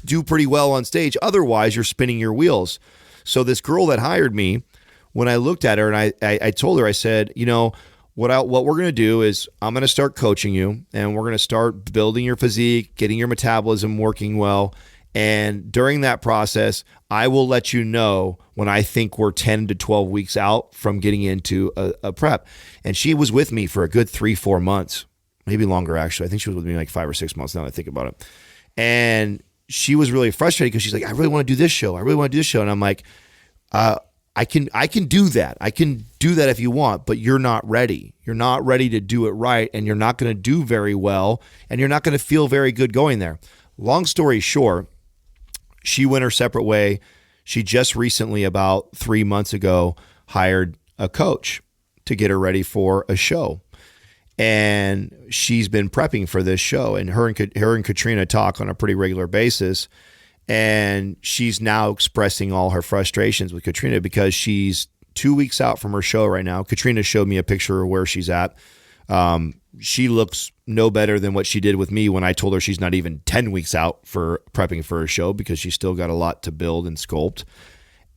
do pretty well on stage. Otherwise, you're spinning your wheels. So this girl that hired me, when I looked at her and I told her, I said, what we're going to do is I'm going to start coaching you, and we're going to start building your physique, getting your metabolism working well. And during that process, I will let you know when I think we're 10 to 12 weeks out from getting into a prep. And she was with me for a good 3-4 months, maybe longer, actually. I think she was with me like 5 or 6 months now that I think about it. And she was really frustrated because she's like, I really want to do this show. And I'm like, I can do that. I can do that if you want, but you're not ready. You're not ready to do it right, and you're not going to do very well, and you're not going to feel very good going there. Long story short, she went her separate way. she just recently, about 3 months ago, hired a coach to get her ready for a show. And she's been prepping for this show, and her and Katrina talk on a pretty regular basis. And she's now expressing all her frustrations with Katrina because she's 2 weeks out from her show right now. Katrina showed me a picture of where she's at. She looks no better than what she did with me when I told her she's not even 10 weeks out for prepping for her show, because she's still got a lot to build and sculpt.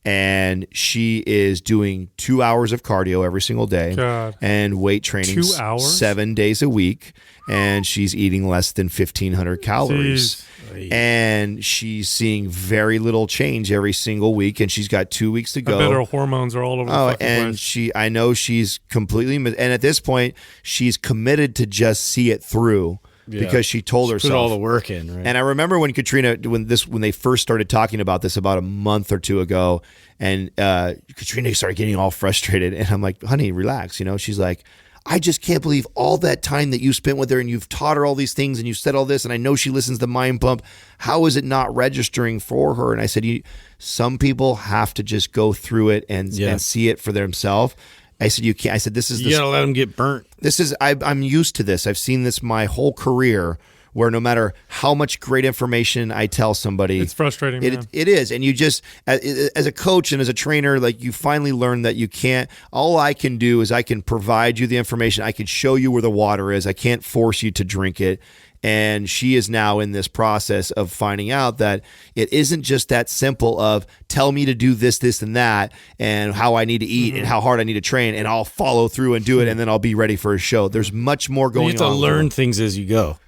And she is doing 2 hours of cardio every single day. God. And weight training 2 hours? 7 days a week. And she's eating less than 1,500 calories. Jeez. And she's seeing very little change every single week. And she's got 2 weeks to go. I bet her hormones are all over the fucking and place. I know she's completely, and at this point, she's committed to just see it through. Yeah. Because she told herself, put all the work in, right? And I remember when Katrina, when they first started talking about this about a month or two ago, and Katrina started getting all frustrated, and I'm like, honey, relax. She's like, I just can't believe all that time that you spent with her, and you've taught her all these things, and you said all this, and I know she listens to Mind Pump. How is it not registering for her? And I said, some people have to just go through it and see it for themselves. I said, you can't. I said, you gotta let them get burnt. I'm used to this. I've seen this my whole career, where no matter how much great information I tell somebody, it's frustrating. It is. And you just, as a coach and as a trainer, like, you finally learn that you can't, all I can do is I can provide you the information. I can show you where the water is. I can't force you to drink it. And she is now in this process of finding out that it isn't just that simple of tell me to do this, this, and that, and how I need to eat and how hard I need to train, and I'll follow through and do it, and then I'll be ready for a show. There's much more going on. You have to learn things as you go.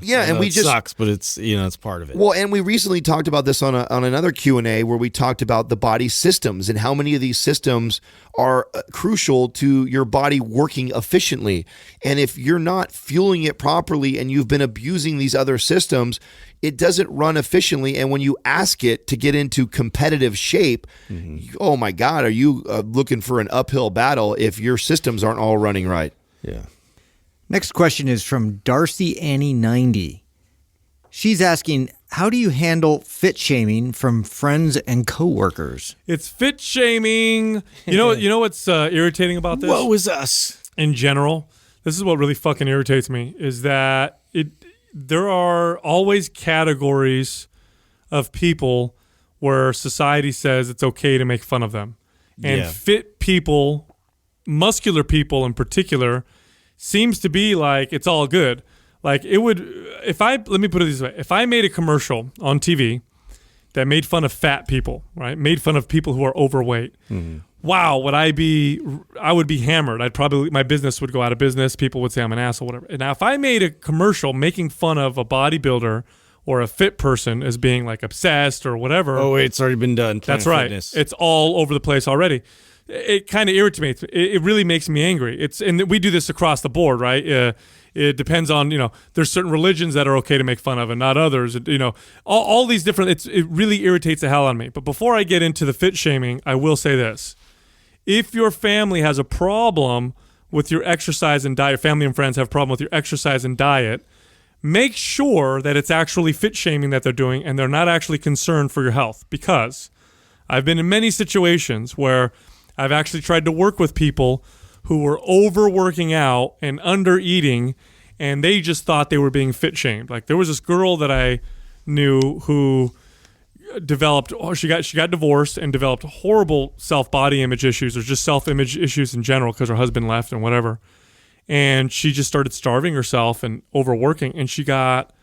Yeah, and we just sucks, but it's it's part of it. Well, and we recently talked about this on another Q&A where we talked about the body systems and how many of these systems are crucial to your body working efficiently. And if you're not fueling it properly and you've been abusing these other systems, it doesn't run efficiently. And when you ask it to get into competitive shape, oh my God, are you looking for an uphill battle if your systems aren't all running right? Yeah. Next question is from Darcy Annie 90. She's asking, how do you handle fit shaming from friends and coworkers? It's fit shaming. You know what's irritating about this? Woe is us. In general, this is what really fucking irritates me, is that there are always categories of people where society says it's okay to make fun of them. And fit people, muscular people in particular, seems to be like it's all good. Like, it would, let me put it this way. If I made a commercial on TV that made fun of fat people, right? Made fun of people who are overweight. Wow, I would be hammered. My business would go out of business. People would say I'm an asshole, whatever. And now if I made a commercial making fun of a bodybuilder or a fit person as being like obsessed or whatever. Oh, wait, it's already been done. That's right. Fitness. It's all over the place already. It kind of irritates me. It really makes me angry. And we do this across the board, right? It depends on, there's certain religions that are okay to make fun of and not others. All these different, it really irritates the hell out of me. But before I get into the fit shaming, I will say this. If your family has a problem with your exercise and diet, your family and friends have a problem with your exercise and diet, make sure that it's actually fit shaming that they're doing and they're not actually concerned for your health. Because I've been in many situations where I've actually tried to work with people who were overworking out and under eating, and they just thought they were being fit shamed. Like, there was this girl that I knew who developed, she got divorced and developed horrible self-body image issues, or just self-image issues in general because her husband left and whatever. And she just started starving herself and overworking, and she got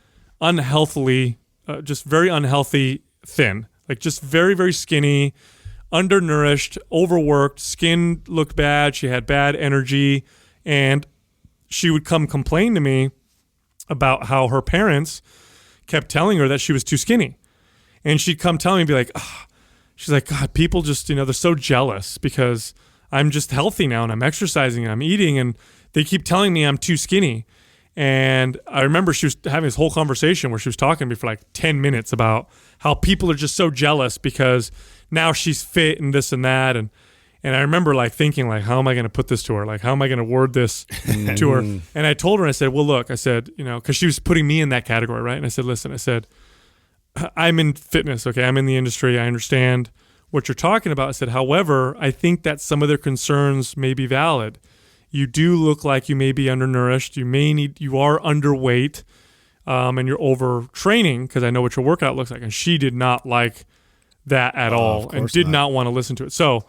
unhealthily, just very unhealthy thin, like just very, very skinny, undernourished, overworked, skin looked bad, she had bad energy, and she would come complain to me about how her parents kept telling her that she was too skinny. And she'd come tell me and be like, she's like, God, people just, they're so jealous because I'm just healthy now and I'm exercising and I'm eating and they keep telling me I'm too skinny. And I remember she was having this whole conversation where she was talking to me for like 10 minutes about how people are just so jealous because now she's fit and this and that. And I remember like thinking like, how am I going to put this to her? Like, how am I going to word this to her? And I told her, I said, well, look, I said, because she was putting me in that category, right? And I said, listen, I said, I'm in fitness, okay? I'm in the industry. I understand what you're talking about. I said, however, I think that some of their concerns may be valid. You do look like you may be undernourished. You are underweight, and you're overtraining, because I know what your workout looks like. And she did not like that at all, and did not want to listen to it. So,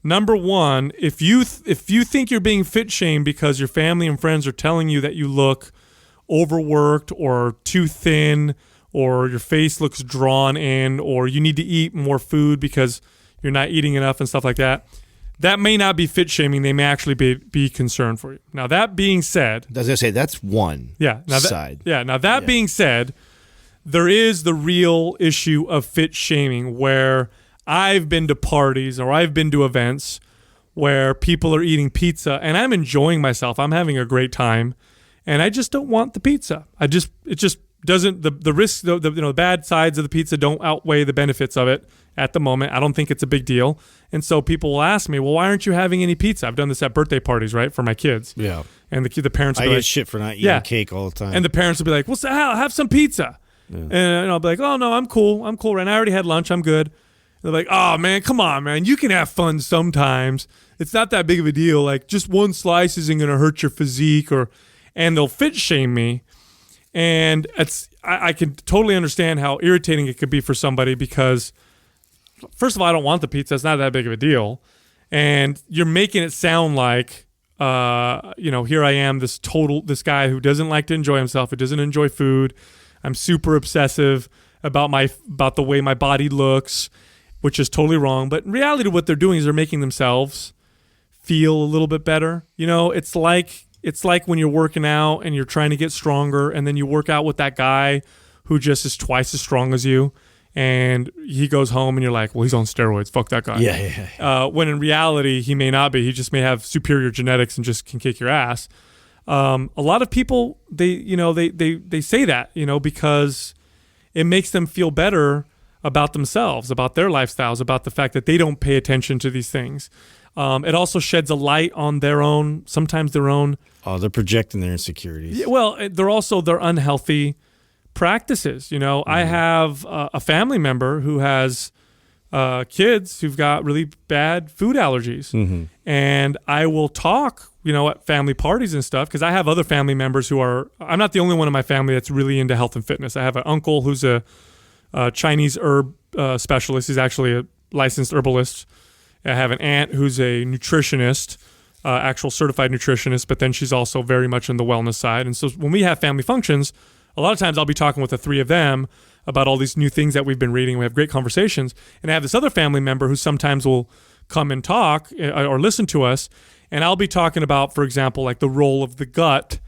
number one, if you think you're being fit shamed because your family and friends are telling you that you look overworked or too thin, or your face looks drawn in, or you need to eat more food because you're not eating enough and stuff like that, that may not be fit shaming. They may actually be concerned for you. Now, that being said, As I say, that's one side. Now, that being said, there is the real issue of fit shaming, where I've been to parties or I've been to events where people are eating pizza and I'm enjoying myself. I'm having a great time, and I just don't want the pizza. It just doesn't, the risks, the bad sides of the pizza don't outweigh the benefits of it at the moment. I don't think it's a big deal. And so people will ask me, well, why aren't you having any pizza? I've done this at birthday parties, right, for my kids. Yeah. And the parents will I be get like, shit for not eating cake all the time. and the parents will be like, well, Sal, have some pizza. Yeah. And I'll be like, oh, no, I'm cool right now. I already had lunch. I'm good. They're like, oh, man, come on, man. You can have fun sometimes. It's not that big of a deal. Like, just one slice isn't going to hurt your physique. And they'll fit shame me. And I can totally understand how irritating it could be for somebody, because, first of all, I don't want the pizza. It's not that big of a deal. And you're making it sound like, here I am, this guy who doesn't like to enjoy himself, who doesn't enjoy food. I'm super obsessive about the way my body looks, which is totally wrong. But in reality, what they're doing is they're making themselves feel a little bit better. It's like when you're working out and you're trying to get stronger, and then you work out with that guy who just is twice as strong as you, and he goes home and you're like, well, he's on steroids. Fuck that guy. Yeah. When in reality, he may not be. He just may have superior genetics and just can kick your ass. A lot of people, they say that, because it makes them feel better about themselves, about their lifestyles, about the fact that they don't pay attention to these things. It also sheds a light on sometimes their own. Oh, they're projecting their insecurities. Yeah, well, they're also their unhealthy practices. I have a family member who has kids who've got really bad food allergies, and I will talk, at family parties and stuff, because I have other family members I'm not the only one in my family that's really into health and fitness. I have an uncle who's a Chinese herb specialist. He's actually a licensed herbalist. I have an aunt who's a nutritionist, actual certified nutritionist, but then she's also very much on the wellness side. And so when we have family functions, a lot of times I'll be talking with the three of them about all these new things that we've been reading. We have great conversations. And I have this other family member who sometimes will come and talk or listen to us, and I'll be talking about, for example, like the role of the gut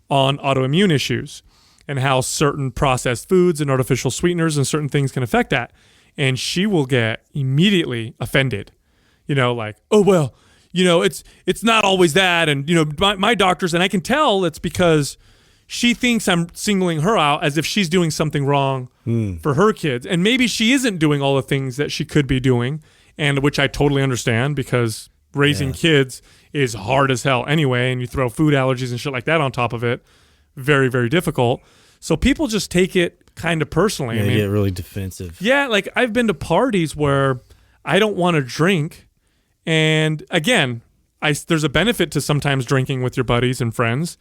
on autoimmune issues and how certain processed foods and artificial sweeteners and certain things can affect that. And she will get immediately offended. Like, oh, well, it's not always that. And, my doctors, and I can tell it's because she thinks I'm singling her out as if she's doing something wrong for her kids. And maybe she isn't doing all the things that she could be doing, and which I totally understand, because raising kids is hard as hell anyway. And you throw food allergies and shit like that on top of it. Very, very difficult. So people just take it kind of personally. Yeah, they get really defensive. Yeah, like I've been to parties where I don't want to drink. And again, there's a benefit to sometimes drinking with your buddies and friends,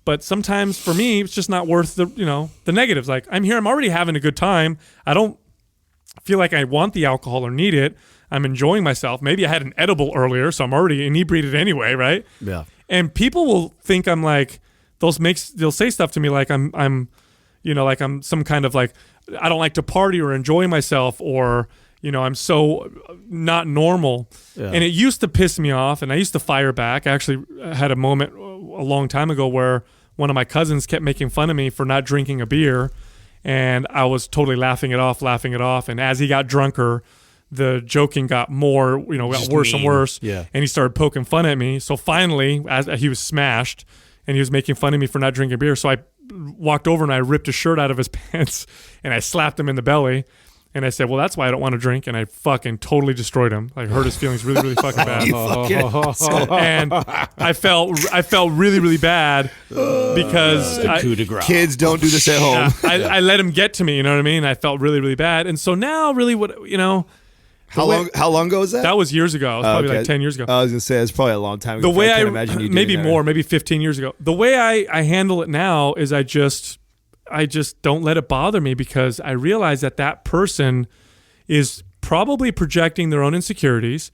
but sometimes for me, it's just not worth the negatives. Like, I'm here, I'm already having a good time. I don't feel like I want the alcohol or need it. I'm enjoying myself. Maybe I had an edible earlier, so I'm already inebriated anyway, right? Yeah. And people will think I'm like, they'll say stuff to me like I'm some kind of like, I don't like to party or enjoy myself, or I'm so not normal. Yeah. And it used to piss me off, and I used to fire back. I actually had a moment a long time ago where one of my cousins kept making fun of me for not drinking a beer, and I was totally laughing it off. And as he got drunker, the joking got more, got worse and worse. Yeah. And he started poking fun at me. So finally, as he was smashed, and he was making fun of me for not drinking beer, so I walked over and I ripped his shirt out of his pants, and I slapped him in the belly. And I said, well, that's why I don't want to drink. And I fucking totally destroyed him. Like, hurt his feelings really, really fucking bad. And I felt really, really bad because coup de grace. Kids don't do this at home. I let him get to me, you know what I mean? I felt really, really bad. And so now really How long ago was that? That was years ago. It was probably like 10 years ago. I was gonna say it's probably a long time ago. The way I can't imagine you doing maybe that. more, maybe 15 years ago. The way I handle it now is I just don't let it bother me, because I realize that person is probably projecting their own insecurities.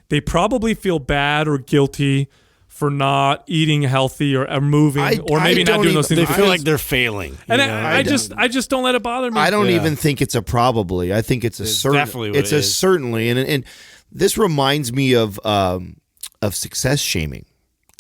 They probably feel bad or guilty for not eating healthy or moving, or maybe not doing those things. They feel like they're failing. And I just don't let it bother me. I don't even think it's a probably. I think it's definitely what it's it a is. certainly, and this reminds me of success shaming.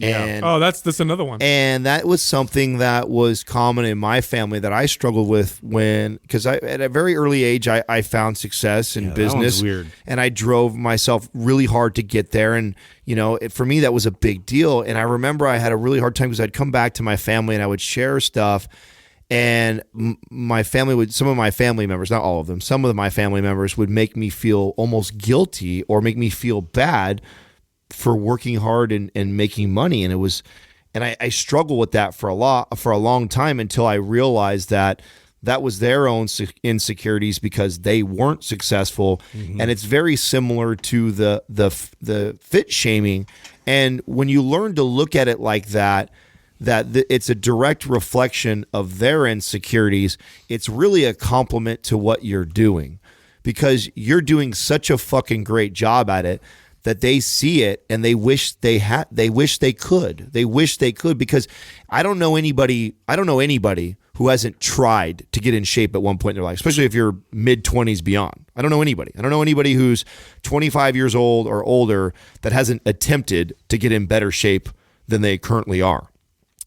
And, that's another one. And that was something that was common in my family that I struggled with because at a very early age, I found success in business. That one's weird. And I drove myself really hard to get there. And, for me, that was a big deal. And I remember I had a really hard time because I'd come back to my family and I would share stuff. And some of my family members, not all of them, some of my family members would make me feel almost guilty or make me feel bad for working hard and making money. And I struggled with that for a long time until I realized that was their own insecurities because they weren't successful. Mm-hmm. And it's very similar to the fit shaming. And when you learn to look at it like that it's a direct reflection of their insecurities, it's really a compliment to what you're doing, because you're doing such a fucking great job at it that they see it and they wish they could, because I don't know anybody who hasn't tried to get in shape at one point in their life, especially if you're mid-20s beyond. I don't know anybody who's 25 years old or older that hasn't attempted to get in better shape than they currently are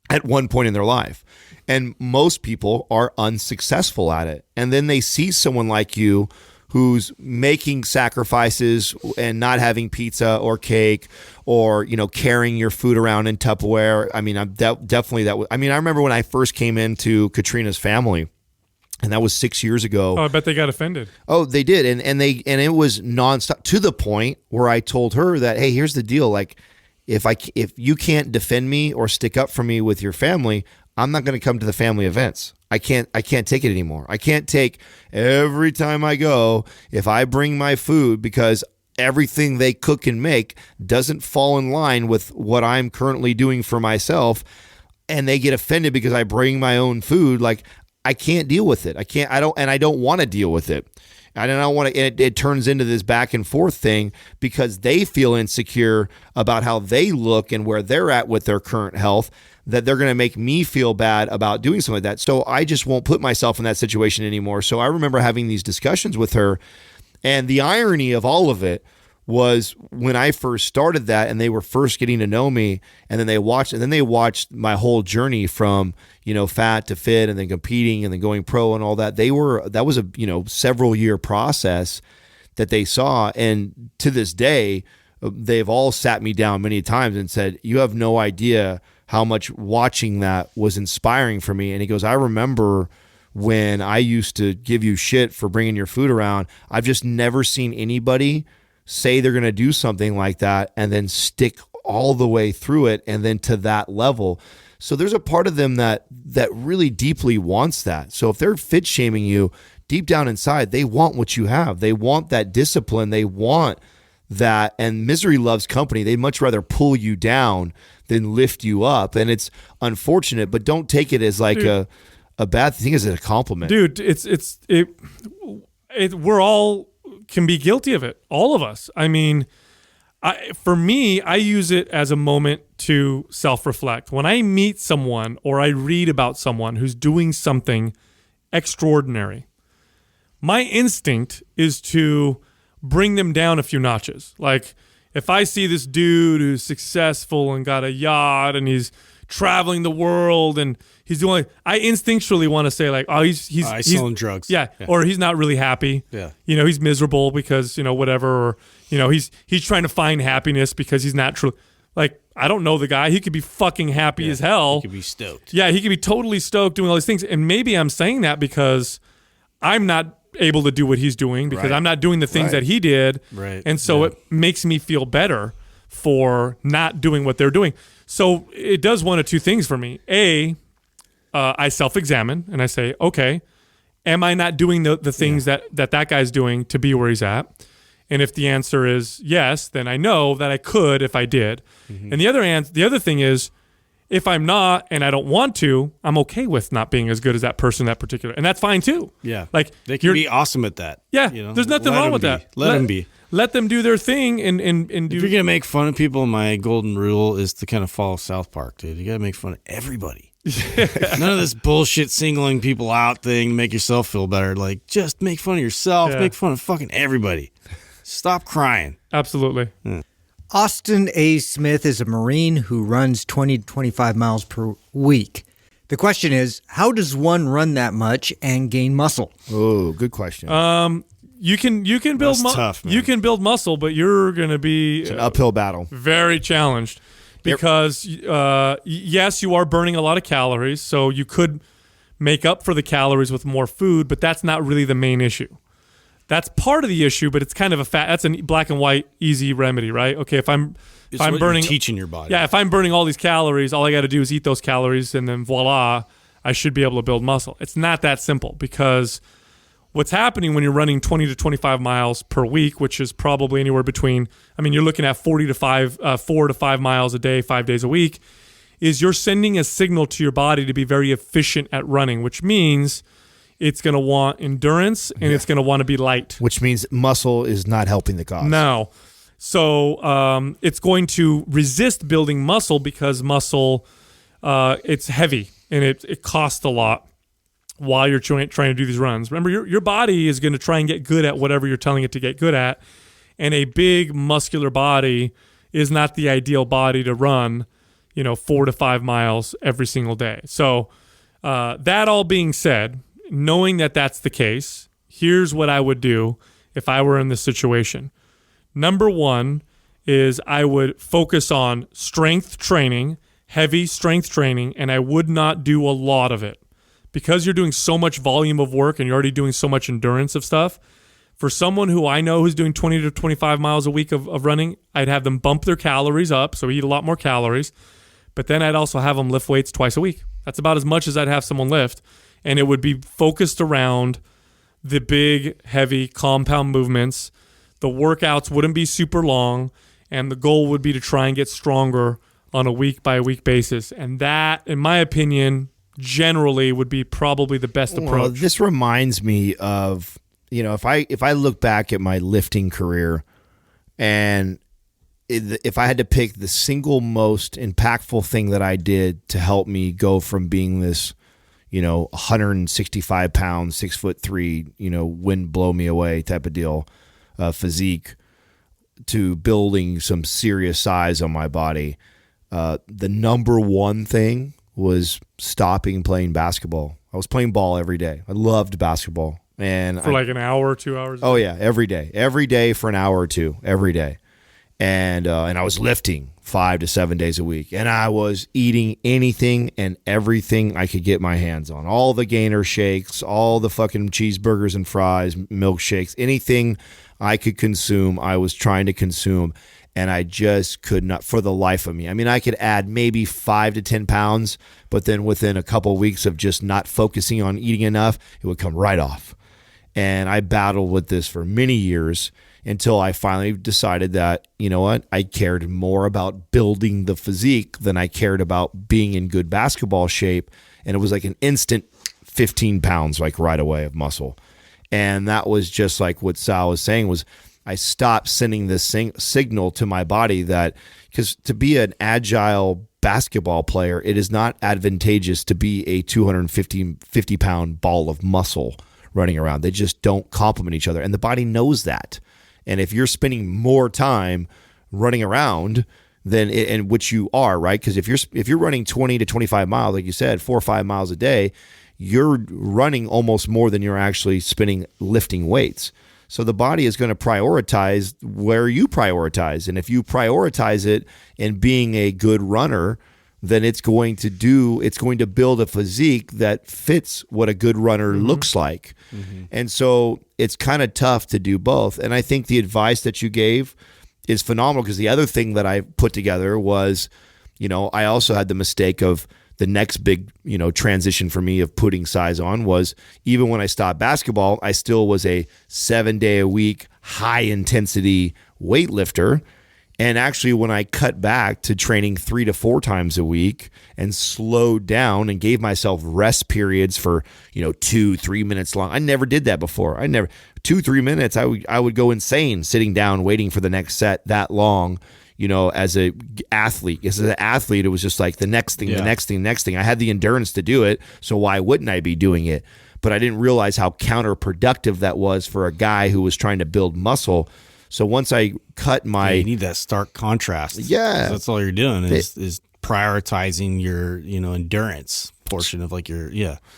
at one point in their life. And most people are unsuccessful at it. And then they see someone like you who's making sacrifices and not having pizza or cake or, carrying your food around in Tupperware. I mean, I remember when I first came into Katrina's family, and that was 6 years ago. Oh, I bet they got offended. Oh, they did. And it was nonstop, to the point where I told her that, hey, here's the deal. Like, if you can't defend me or stick up for me with your family, I'm not going to come to the family events. I can't take it anymore. I can't take every time I go, if I bring my food, because everything they cook and make doesn't fall in line with what I'm currently doing for myself, and they get offended because I bring my own food. Like, I can't deal with it. I don't want to deal with it. I don't want to. It turns into this back and forth thing because they feel insecure about how they look and where they're at with their current health, that they're going to make me feel bad about doing something like that. So I just won't put myself in that situation anymore. So I remember having these discussions with her, and the irony of all of it was when I first started that and they were first getting to know me, and then they watched my whole journey from, fat to fit, and then competing and then going pro and all that. That was a, several year process that they saw. And to this day, they've all sat me down many times and said, you have no idea how much watching that was inspiring for me. And he goes, I remember when I used to give you shit for bringing your food around. I've just never seen anybody say they're going to do something like that and then stick all the way through it and then to that level. So there's a part of them that really deeply wants that. So if they're fit shaming you, deep down inside, they want what you have. They want that discipline. They want that. And misery loves company. They'd much rather pull you down than lift you up. And it's unfortunate, but don't take it as like a bad thing, as a compliment. Dude, we're all can be guilty of it. All of us. I mean, for me, I use it as a moment to self-reflect. When I meet someone or I read about someone who's doing something extraordinary, my instinct is to bring them down a few notches. Like, if I see this dude who's successful and got a yacht and he's traveling the world and he's doing, I instinctually want to say like, oh, he's selling drugs. Yeah. Or he's not really happy. Yeah. He's miserable because, whatever, or, he's trying to find happiness because he's not true. Like, I don't know the guy. He could be fucking happy as hell. He could be stoked. Yeah. He could be totally stoked doing all these things. And maybe I'm saying that because I'm not able to do what he's doing, because I'm not doing the things that he did. Right. And so it makes me feel better for not doing what they're doing. So it does one of two things for me. I self-examine and I say, okay, am I not doing the things that guy's doing to be where he's at? And if the answer is yes, then I know that I could if I did. And the other thing is, if I'm not and I don't want to, I'm okay with not being as good as that person, that particular, and that's fine too. Yeah, like they can be awesome at that. Yeah, you know? There's nothing wrong with that. Let them be. Let them do their thing and do. If you're gonna make fun of people, my golden rule is to kind of follow South Park, dude. You gotta make fun of everybody. None of this bullshit singling people out thing to make yourself feel better. Like, just make fun of yourself. Yeah. Make fun of fucking everybody. Stop crying. Absolutely. Austin A. Smith is a Marine who runs 20 to 25 miles per week. The question is, how does one run that much and gain muscle? Oh, good question. You can build tough, man. you can build muscle, but you're going to be It's an uphill battle. very challenged because yes, you are burning a lot of calories, so you could make up for the calories with more food, but that's not really the main issue. That's part of the issue, but it's kind of that's a black and white easy remedy, right? Okay, if I'm burning, teaching your body. yeah, if I'm burning all these calories, all I got to do is eat those calories, and then voila, I should be able to build muscle. It's not that simple, because what's happening when you're running 20 to 25 miles per week, which is probably anywhere between, you're looking at 4 to 5 miles a day, 5 days a week, is you're sending a signal to your body to be very efficient at running, which means it's going to want endurance and it's going to want to be light. Which means muscle is not helping the cause. No. So it's going to resist building muscle because muscle, it's heavy and it costs a lot while you're trying to do these runs. Remember, your body is going to try and get good at whatever you're telling it to get good at. And a big muscular body is not the ideal body to run, 4 to 5 miles every single day. So that all being said, knowing that that's the case, here's what I would do if I were in this situation. Number one is I would focus on strength training, heavy strength training, and I would not do a lot of it. Because you're doing so much volume of work and you're already doing so much endurance of stuff, for someone who I know who's doing 20 to 25 miles a week of running, I'd have them bump their calories up, so eat a lot more calories, but then I'd also have them lift weights twice a week. That's about as much as I'd have someone lift. And it would be focused around the big, heavy compound movements. The workouts wouldn't be super long, and the goal would be to try and get stronger on a week-by-week basis. And that, in my opinion, generally would be probably the best approach. Well, this reminds me of, if I look back at my lifting career, and if I had to pick the single most impactful thing that I did to help me go from being this 165 pounds, 6'3", wind blow me away type of deal, physique, to building some serious size on my body. The number one thing was stopping playing basketball. I was playing ball every day. I loved basketball. And for like an hour or 2 hours? Oh yeah, every day for an hour or two, every day. And I was lifting 5 to 7 days a week, and I was eating anything and everything I could get my hands on. All the gainer shakes, all the fucking cheeseburgers and fries, milkshakes, anything I could consume, I was trying to consume, and I just could not, for the life of me. I could add maybe 5 to 10 pounds, but then within a couple of weeks of just not focusing on eating enough, it would come right off. And I battled with this for many years, until I finally decided that, I cared more about building the physique than I cared about being in good basketball shape. And it was like an instant 15 pounds, like right away, of muscle. And that was just like what Sal was saying, was I stopped sending this signal to my body that, because to be an agile basketball player, it is not advantageous to be a 250 pound ball of muscle running around. They just don't complement each other. And the body knows that. And if you're spending more time running around than and which you are, right? Because if you're running 20 to 25 miles, like you said, 4 or 5 miles a day, you're running almost more than you're actually spending lifting weights. So the body is going to prioritize where you prioritize. And if you prioritize it in being a good runner, then it's going to build a physique that fits what a good runner looks like. Mm-hmm. And so it's kind of tough to do both. And I think the advice that you gave is phenomenal, because the other thing that I put together was, I also had the mistake of the next big, transition for me of putting size on was, even when I stopped basketball, I still was a 7-day-a-week high intensity weightlifter. And actually, when I cut back to training 3 to 4 times a week and slowed down and gave myself rest periods for 2-3 minutes long, I never did that before. 2-3 minutes, I would go insane sitting down waiting for the next set that long. As a athlete, it was just like the next thing, the next thing, next thing. I had the endurance to do it, so why wouldn't I be doing it? But I didn't realize how counterproductive that was for a guy who was trying to build muscle. So once I cut my... you need that stark contrast. Yeah. That's all you're doing is prioritizing your, endurance portion of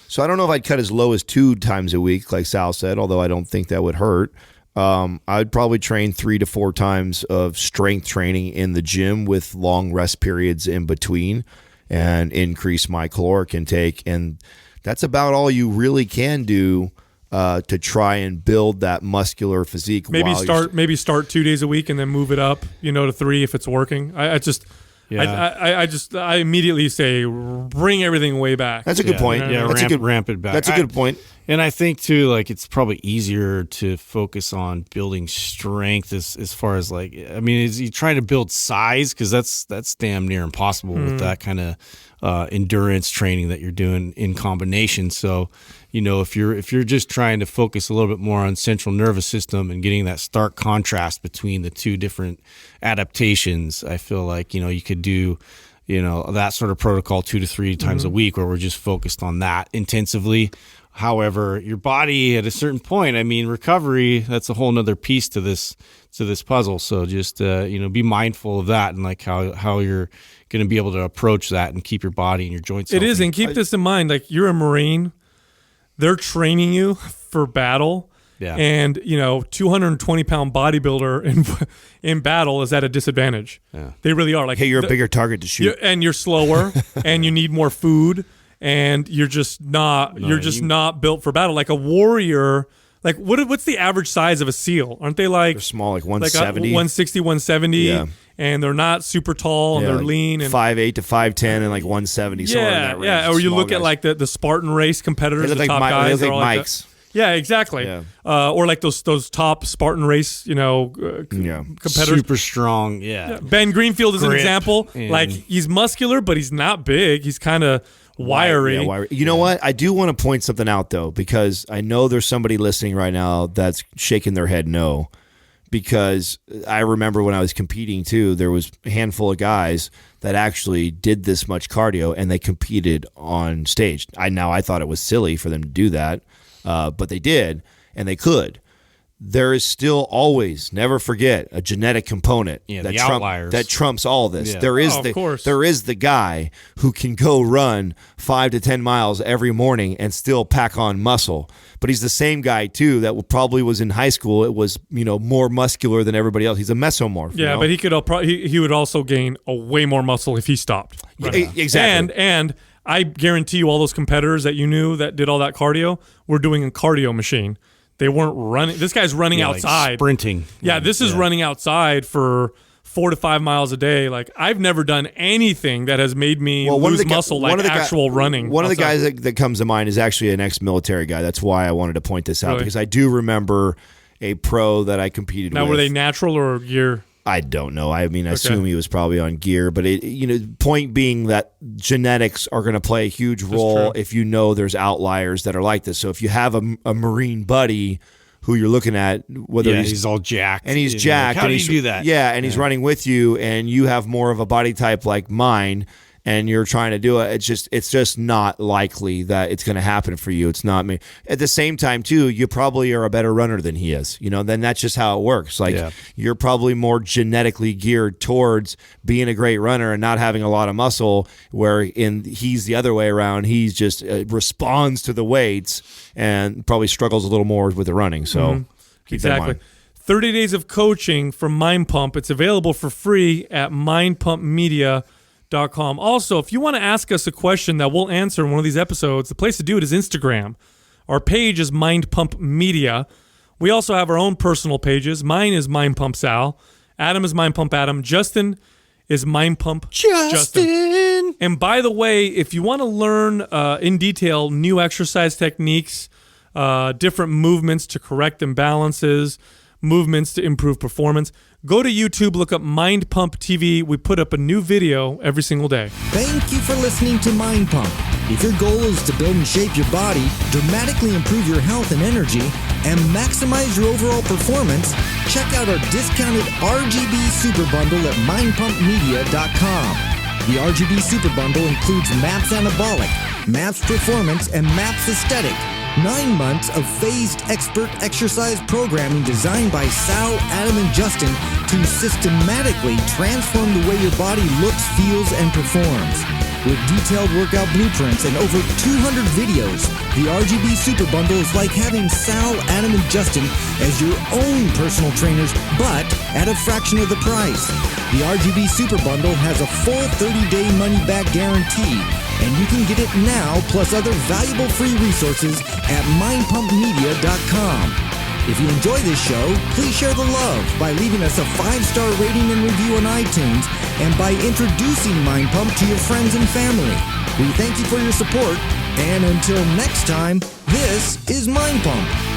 So I don't know if I'd cut as low as 2 times a week, like Sal said, although I don't think that would hurt. I'd probably train 3 to 4 times of strength training in the gym with long rest periods in between and increase my caloric intake. And that's about all you really can do to try and build that muscular physique. Maybe start 2 days a week and then move it up, to 3 if it's working. I immediately say bring everything way back. That's a good point. Ramp it back. That's a good point. And I think too, it's probably easier to focus on building strength as far as is you trying to build size, because that's damn near impossible with that kind of endurance training that you're doing in combination. So, if you're just trying to focus a little bit more on central nervous system and getting that stark contrast between the two different adaptations, I feel like, you could do, that sort of protocol 2 to 3 times a week where we're just focused on that intensively. However, your body at a certain point, recovery, that's a whole nother piece to this puzzle. So just, be mindful of that and how you're going to be able to approach that and keep your body and your joints healthy. It is, and keep this in mind, you're a Marine. They're training you for battle. Yeah. And, 220-pound bodybuilder in battle is at a disadvantage. Yeah. They really are. Hey, you're a bigger target to shoot. And you're slower and you need more food and you're just not not built for battle. Like a warrior, what's the average size of a SEAL? Aren't they They're small, 170. 160, 170. Yeah. And they're not super tall and they're lean and 5'8" to 5'10" and 170. Somewhere in that range. Yeah. Or you Small look guys. at the Spartan race competitors, They look the top guys. They look they're all like Mikes. Yeah, exactly. Yeah. Or those top Spartan race, competitors. Super strong, Ben Greenfield is an Grip example. and- He's muscular, but he's not big. He's kind of wiry. Yeah, wiry. You know what? I do want to point something out, though, because I know there's somebody listening right now that's shaking their head no. Because I remember when I was competing, too, there was a handful of guys that actually did this much cardio, and they competed on stage. I thought it was silly for them to do that, but they did, and they could. There is still always, never forget, a genetic component that trumps all this. Yeah. There is the guy who can go run 5 to 10 miles every morning and still pack on muscle. But he's the same guy too that probably was in high school. It was more muscular than everybody else. He's a mesomorph. Yeah, but he could he would also gain a way more muscle if he stopped. Right. Exactly. And I guarantee you, all those competitors that you knew that did all that cardio were doing a cardio machine. They weren't running. This guy's running outside. Sprinting. Yeah, this is running outside for 4 to 5 miles a day. I've never done anything that has made me lose muscle actual running. One of the guys that comes to mind is actually an ex-military guy. That's why I wanted to point this out, because I do remember a pro that I competed with. Now, were they natural or gear? I don't know. I assume he was probably on gear, but point being that genetics are going to play a huge role if there's outliers that are like this. So if you have a Marine buddy who you're looking at, whether he's all jacked, and he's jacked, how and do you do that? Yeah, and he's running with you, and you have more of a body type like mine, and you're trying to do it. It's just not likely that it's going to happen for you. It's not me. At the same time, too, you probably are a better runner than he is. Then that's just how it works. You're probably more genetically geared towards being a great runner and not having a lot of muscle, where he's the other way around. He's just responds to the weights and probably struggles a little more with the running. So keep that in mind. 30 days of coaching from Mind Pump. It's available for free at mindpumpmedia.com. Also, if you want to ask us a question that we'll answer in one of these episodes, the place to do it is Instagram. Our page is Mind Pump Media. We also have our own personal pages. Mine is Mind Pump Sal. Adam is Mind Pump Adam. Justin is Mind Pump Justin. And by the way, if you want to learn in detail new exercise techniques, different movements to correct imbalances, movements to improve performance. Go to YouTube, look up Mind Pump TV. We put up a new video every single day. Thank you for listening to Mind Pump. If your goal is to build and shape your body, dramatically improve your health and energy, and maximize your overall performance, check out our discounted RGB Super Bundle at mindpumpmedia.com. The RGB Super Bundle includes MAPS Anabolic, MAPS Performance, and MAPS Aesthetic. 9 months of phased expert exercise programming designed by Sal, Adam, and Justin to systematically transform the way your body looks, feels, and performs. With detailed workout blueprints and over 200 videos, the RGB Super Bundle is like having Sal, Adam, and Justin as your own personal trainers, but at a fraction of the price. The RGB Super Bundle has a full 30-day money-back guarantee, and you can get it now plus other valuable free resources at mindpumpmedia.com. If you enjoy this show, please share the love by leaving us a 5-star rating and review on iTunes and by introducing Mind Pump to your friends and family. We thank you for your support, and until next time, this is Mind Pump.